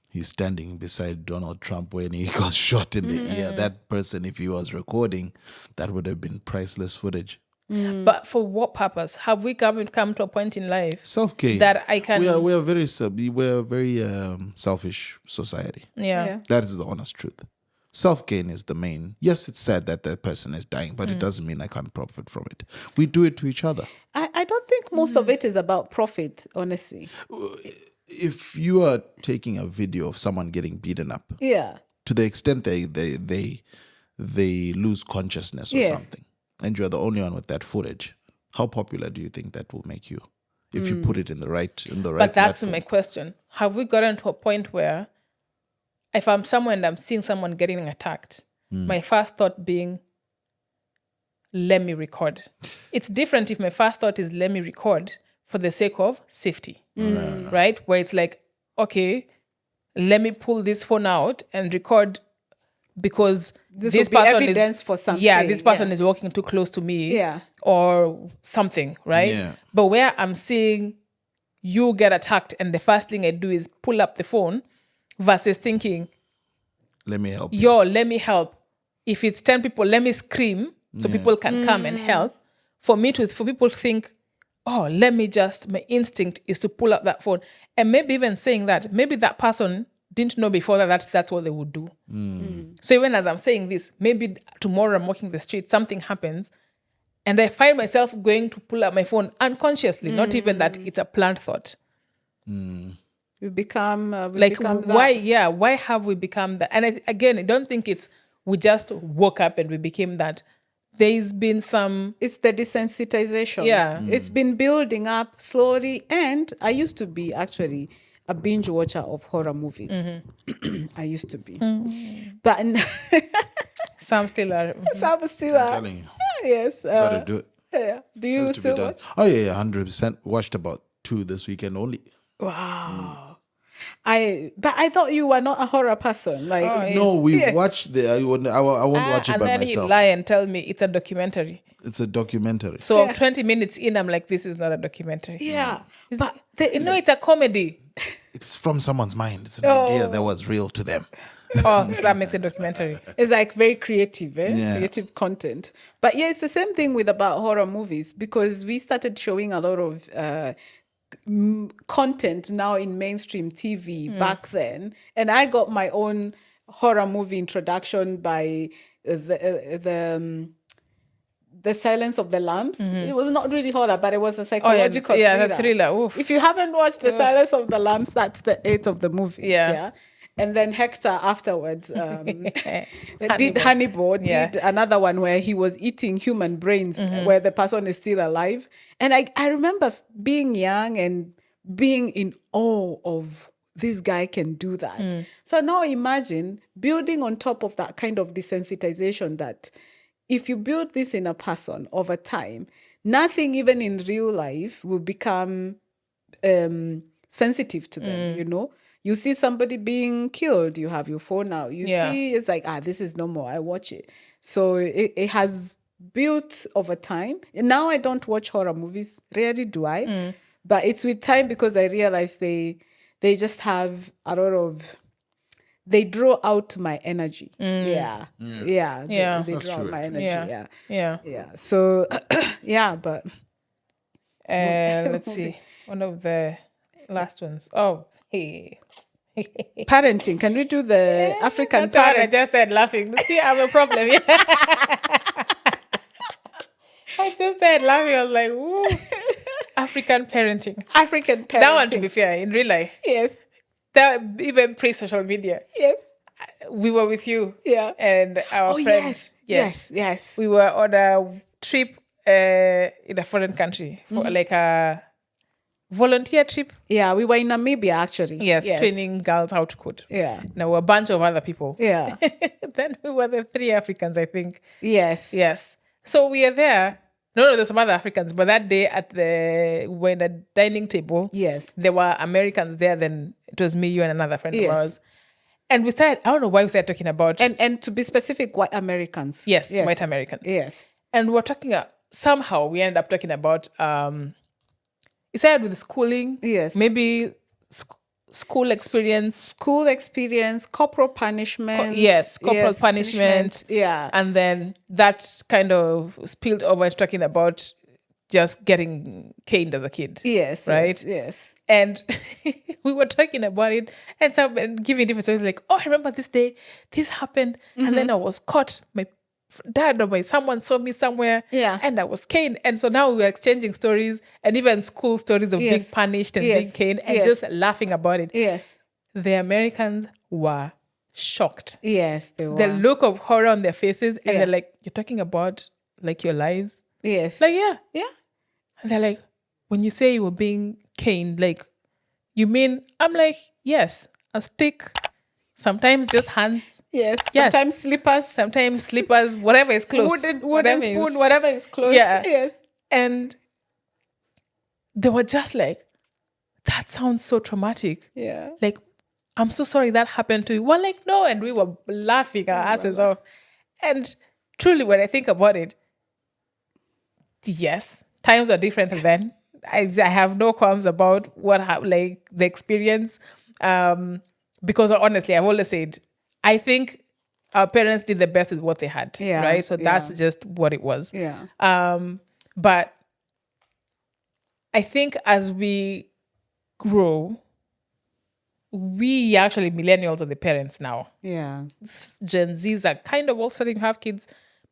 he's standing beside Donald Trump when he got shot in the ear, that person, if he was recording, that would have been priceless footage. But for what purpose? Have we come to a point in life Self-gain. that I can... We're a very selfish society. Yeah. That is the honest truth. Self-gain is the main. Yes, it's sad that that person is dying, but it doesn't mean I can't profit from it. We do it to each other. I don't think most of it is about profit, honestly. If you are taking a video of someone getting beaten up, Yeah. to the extent they lose consciousness or Yes. something, and you're the only one with that footage, how popular do you think that will make you if you put it in the right But that's platform? my question. Have we gotten to a point where if I'm somewhere and I'm seeing someone getting attacked, my first thought being, let me record. It's different if my first thought is let me record for the sake of safety, right? Where it's like, okay, let me pull this phone out and record because This this will be person evidence is for something. Yeah, this person Yeah. is walking too close to me, Yeah. or something, right? Yeah. But where I'm seeing you get attacked, and the first thing I do is pull up the phone, versus thinking, Let me help you. yo, let me help. If it's 10 people, let me scream so people can come and help. For people to think, oh, my instinct is to pull up that phone. And maybe even saying that, maybe that person didn't know before that's what they would do. So even as I'm saying this, maybe tomorrow I'm walking the street, something happens, and I find myself going to pull up my phone unconsciously, not even that it's a planned thought. We become Why? Yeah, why have we become that? And I don't think it's we just woke up and we became that. There's been some. It's the desensitization. Yeah. It's been building up slowly. And I used to be actually a binge watcher of horror movies. I used to be. But Some still are. some still I'm are. telling you, Yes. gotta do it. Yeah. Do you Has to be still done. watch? Oh yeah, 100%. Watched about 2 this weekend only. Wow. But I thought you were not a horror person. Like, Oh, No, we Yeah. watched I won't watch it And by then you myself. lie and tell me it's a documentary. It's a documentary. So 20 minutes in, I'm like, this is not a documentary. yeah. It's, But there you is- know, it's a comedy. It's from someone's mind. It's an idea that was real to them. Oh, so that makes a documentary. It's like very creative, Yeah. creative content. But yeah, it's the same thing with about horror movies because we started showing a lot of content now in mainstream TV back then, and I got my own horror movie introduction by the Silence of the Lambs. It was not really horror, but it was a psychological yeah, thriller. the thriller. Oof. If you haven't watched The Silence of the Lambs, that's the 8 of the movie. Yeah. And then Hector afterwards did Hannibal. did another one where he was eating human brains where the person is still alive. And I remember being young and being in awe of this guy can do that. So now imagine building on top of that kind of desensitization that if you build this in a person over time, nothing even in real life will become sensitive to them, you know? You see somebody being killed, you have your phone out. You see, it's like, this is normal. I watch it. So it has built over time. And now I don't watch horror movies. Rarely do I. But it's with time because I realize they just have a lot of... They draw out my energy. Yeah. They That's draw out true, my actually. energy. Yeah. Yeah. So, yeah, but... Let's see. One of the last ones. Oh, hey. Parenting. Can we do the African That's what I parent? just started laughing. See, I have a problem. I just started laughing. I was like, ooh. African parenting. African parenting. That one, to be fair, in real life. Yes. That even pre-social media. Yes. We were with you. Yeah. And our friend. Yes. We were on a trip in a foreign country for like a volunteer trip. Yeah, we were in Namibia actually. Yes, training girls how to code. Yeah. There were a bunch of other people. Yeah. Then we were the 3 Africans, I think. Yes. Yes. So we are there. No, there's some other Africans, but that day when the dining table, Yes. there were Americans there. Then it was me, you, and another friend Yes. of ours. And we started, I don't know why we started talking about, And to be specific, white Americans. yes, white Americans. Yes. And we're talking, somehow we ended up talking about, it started with schooling. Yes. Maybe school experience. School experience, corporal punishment. Corporal punishment. Yeah. And then that kind of spilled over to talking about just getting caned as a kid. Yes. Right? Yes. And we were talking about it and giving different stories like, oh, I remember this day, this happened. And then I was caught. My dad or someone saw me somewhere. Yeah. And I was caned. And so now we were exchanging stories and even school stories of being punished and being caned and just laughing about it. Yes. The Americans were shocked. Yes, they were. The look of horror on their faces. And they're like, you're talking about like your lives? Yes. Like, yeah. Yeah. And they're like, when you say you were being caned, like, you mean? I'm like, yes, a stick, sometimes just hands. Yes. Yes. Sometimes slippers, whatever is close. Wooden spoon, whatever is close. Yeah. Yes. And they were just like, that sounds so traumatic. Yeah. Like, I'm so sorry that happened to you. We're like, no. And we were laughing our asses off. And truly, when I think about it, yes, times are different then. I have no qualms about the experience. Because honestly, I've always said, I think our parents did the best with what they had. Yeah, right? So that's just what it was. Yeah. But I think as we grow, we actually millennials are the parents now. Yeah. Gen Zs are kind of all starting to have kids,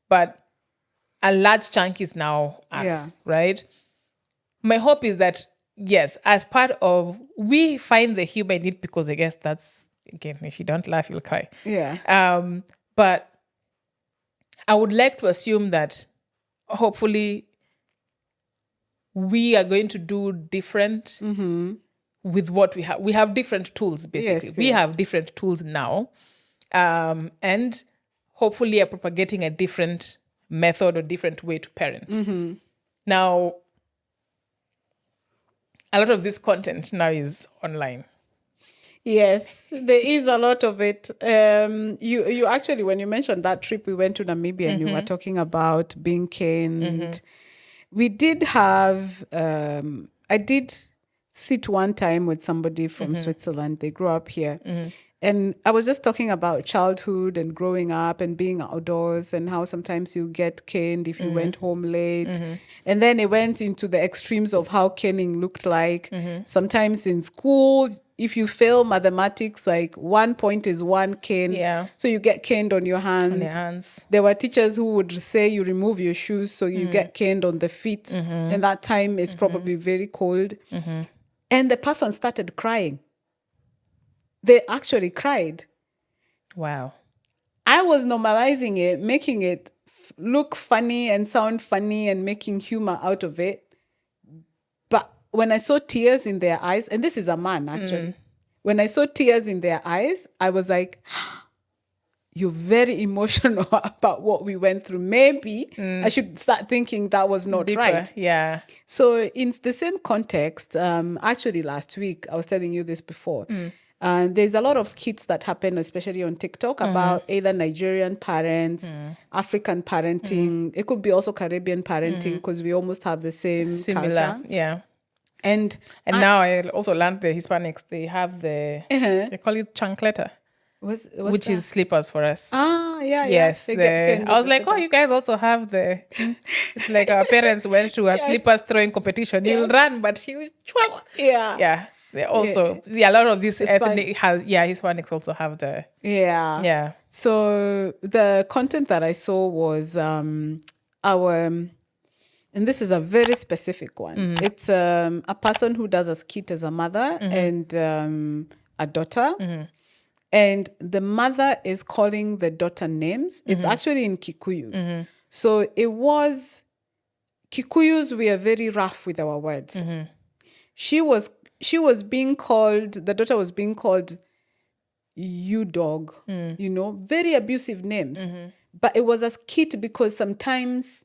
but a large chunk is now us, right? My hope is that, yes, as part of, we find the humor in it because I guess that's, again, if you don't laugh, you'll cry. Yeah. But I would like to assume that hopefully we are going to do different with what we have. We have different tools, basically. Yes, we yes. have different tools now. And hopefully are propagating a different method or different way to parent. Now, a lot of this content now is online. Yes, there is a lot of it. You actually, when you mentioned that trip we went to Namibia and you were talking about being caned, we did have, I did sit one time with somebody from Switzerland. They grew up here. And I was just talking about childhood and growing up and being outdoors and how sometimes you get caned if you went home late. And then it went into the extremes of how caning looked like. Sometimes in school, if you fail mathematics, like 1 point is 1 cane. Yeah. So you get caned on your hands. There were teachers who would say you remove your shoes so you get caned on the feet. And that time is probably very cold. And the person started crying. They actually cried. Wow. I was normalizing it, making it look funny and sound funny and making humor out of it. But when I saw tears in their eyes, and this is a man actually, when I saw tears in their eyes, I was like, you're very emotional about what we went through. Maybe I should start thinking that was not Deeper, right. Yeah. So in the same context, actually last week, I was telling you this before, there's a lot of skits that happen, especially on TikTok, about either Nigerian parents, African parenting. It could be also Caribbean parenting because we almost have the same Similar. culture. Yeah. And now I also learned the Hispanics, they have they call it chancleta, what's which that? is slippers for us. Yeah. Yes. They get caned I was with like, oh, you guys also have the, it's like our parents went to a slippers throwing competition. You'll run, but you, Yeah. yeah. They also, a lot of this ethnic Hispanics also have the, Yeah. So the content that I saw was our, and this is a very specific one. It's a person who does a skit as a mother and a daughter. And the mother is calling the daughter names. It's actually in Kikuyu. So it was, Kikuyus, we are very rough with our words. She was being called, the daughter was being called you dog, very abusive names. But it was a skit because sometimes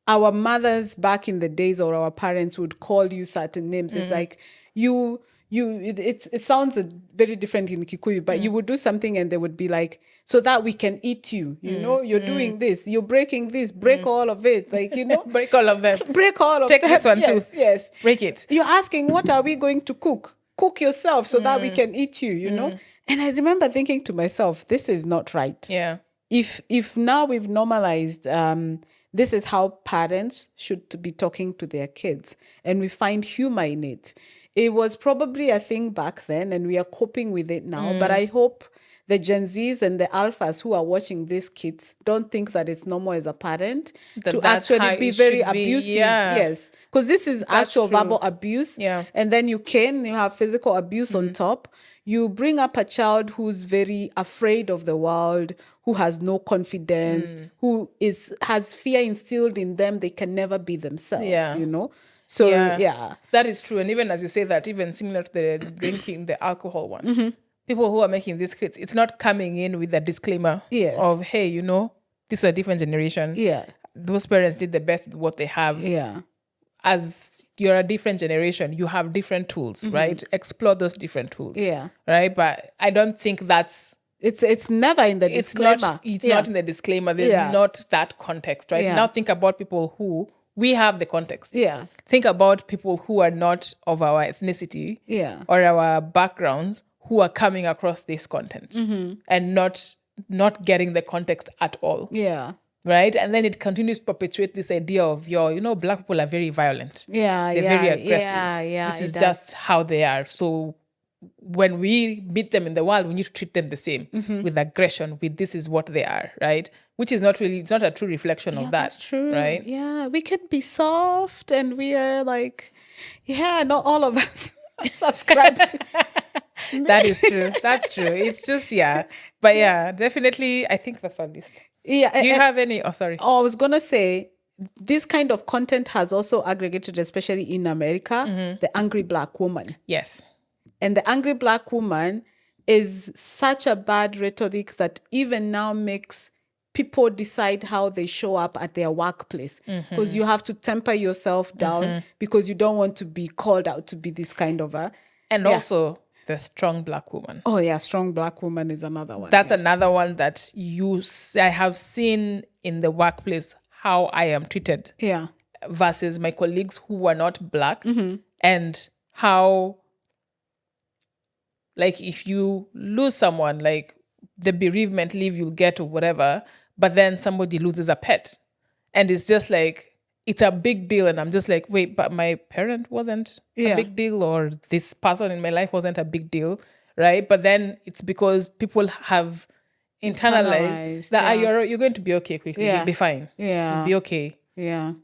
our mothers back in the days or our parents would call you certain names. It's like it sounds very different in Kikuyu, but you would do something and they would be like, so that we can eat you, you know, you're doing this, you're breaking this, break all of it. Like, you know, Break all of them. break all of Take them. this one too. Yes, yes. Break it. You're asking, what are we going to cook? Cook yourself so that we can eat you, you know? And I remember thinking to myself, this is not right. Yeah. If now we've normalized this is how parents should be talking to their kids, and we find humor in it. It was probably a thing back then, and we are coping with it now. But I hope the Gen Zs and the Alphas who are watching these kids don't think that it's normal as a parent to that's how actually be it very should be. abusive. Yeah. Yes, because this is actual true. verbal abuse. Yeah. And then you have physical abuse on top. You bring up a child who's very afraid of the world, who has no confidence, who has fear instilled in them. They can never be themselves, Yeah. you know? So, yeah. That is true. And even as you say that, even similar to the drinking, the alcohol one, people who are making these kids, it's not coming in with a disclaimer Yes. of, hey, you know, this is a different generation. Yeah. Those parents did the best with what they have. Yeah. As you're a different generation, you have different tools, right? Explore those different tools. Yeah. Right. But I don't think that's It's never in the disclaimer. It's not in the disclaimer. There's not that context, right? Yeah. Now think about people who we have the context. Yeah. Think about people who are not of our ethnicity Yeah. or our backgrounds who are coming across this content and not getting the context at all. Yeah. Right? And then it continues to perpetuate this idea of black people are very violent. Yeah. They're yeah, very aggressive. Yeah. This it is does. just how they are. So when we meet them in the world, we need to treat them the same with aggression, with this is what they are, right? Which is not really, it's not a true reflection of that. That's true. Right? Yeah. We can be soft and we are like, not all of us subscribe to. That is true. That's true. It's just, But definitely, I think that's our list. Yeah. Do you have any? Oh, sorry. I was going to say, this kind of content has also aggregated, especially in America, the angry black woman. Yes. And the angry black woman is such a bad rhetoric that even now makes people decide how they show up at their workplace. Because you have to temper yourself down because you don't want to be called out to be this kind of a... And also the strong black woman. Oh, yeah. Strong black woman is another one. That's another one that I have seen in the workplace how I am treated. Yeah. Versus my colleagues who are not black, and how, like, if you lose someone, like the bereavement leave you'll get or whatever, but then somebody loses a pet, and it's just like, it's a big deal, and I'm just like, wait, but my parent wasn't a big deal, or this person in my life wasn't a big deal, right? But then it's because people have internalized that you're going to be okay quickly, you'll be fine, you'll be okay. Yeah.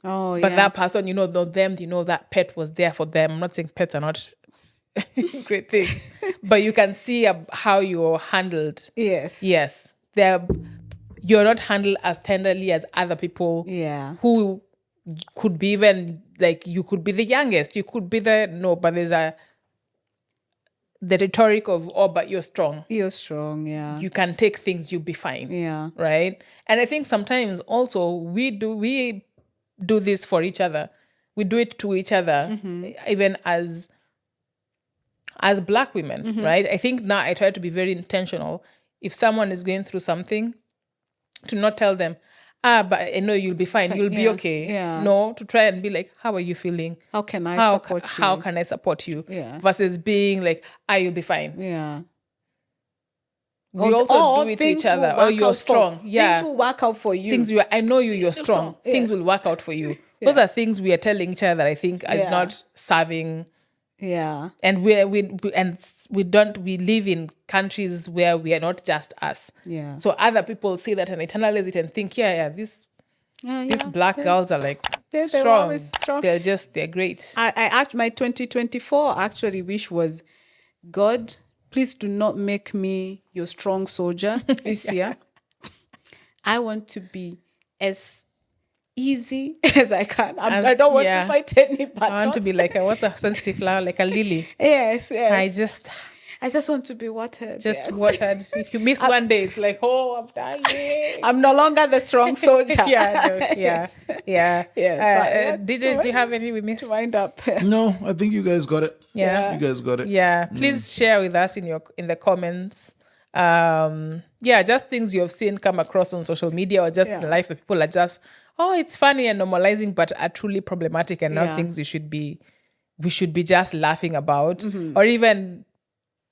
Oh, But that person, that pet was there for them. I'm not saying pets are not great things, but you can see how you're handled. Yes. Yes. You're not handled as tenderly as other people who could be even, like, you could be the youngest. You could be but there's the rhetoric of, oh, but you're strong. You're strong, yeah. You can take things, you'll be fine. Yeah. Right? And I think sometimes also we do this for each other. We do it to each other, even as black women, right? I think now I try to be very intentional. If someone is going through something, to not tell them, but I know you'll be fine, you'll be okay. Yeah. No, to try and be like, how are you feeling? How can I support you? How can I support you? Yeah. Versus being like, you'll be fine. Yeah. We also do it to each other. Oh, you're strong. Yeah. Things will work out for you. I know you're strong. Yes. Things will work out for you. Those are things we are telling each other, I think, as not serving. Yeah. And we live in countries where we are not just us. Yeah. So other people see that and internalize it and think, these black girls are like they're always strong. They're great. My 2024 actually wish was, God, please do not make me your strong soldier this year. I want to be as easy as I can. I don't want to fight any battles. I want to be like what's a sensitive flower, like a lily. Yes. I I just want to be watered. Just yes. watered. If you miss one day, it's like, oh, I'm dying. I'm no longer the strong soldier. Yeah. Yeah, Do you have any we missed? to wind up. No, I think you guys got it. Yeah. You guys got it. Yeah, please share with us in the comments. Just things you have seen come across on social media or just in life that people are just, oh, it's funny and normalizing, but are truly problematic and not things we should be just laughing about or even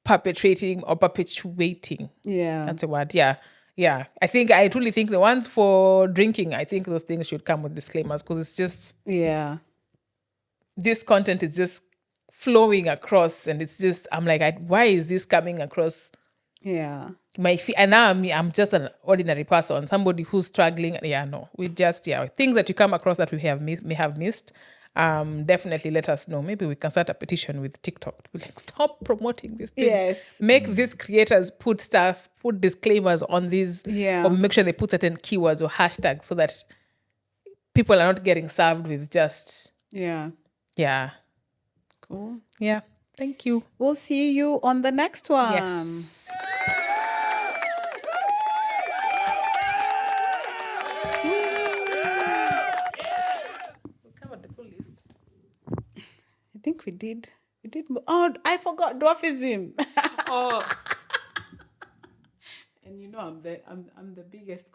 perpetrating or perpetuating. Yeah. That's a word. Yeah. I truly think the ones for drinking, I think those things should come with disclaimers because it's just this content is just flowing across and it's just I'm like why is this coming across my feet? And now I'm just an ordinary person, somebody who's struggling. We just things that you come across that we may have missed. Definitely let us know. Maybe we can start a petition with TikTok to be like, stop promoting this thing. Yes. Make these creators put disclaimers on these or make sure they put certain keywords or hashtags so that people are not getting served with just cool. Yeah. Thank you. We'll see you on the next one. Yes. We covered the full list. I think we did. Oh, I forgot dwarfism. Oh. And I'm the biggest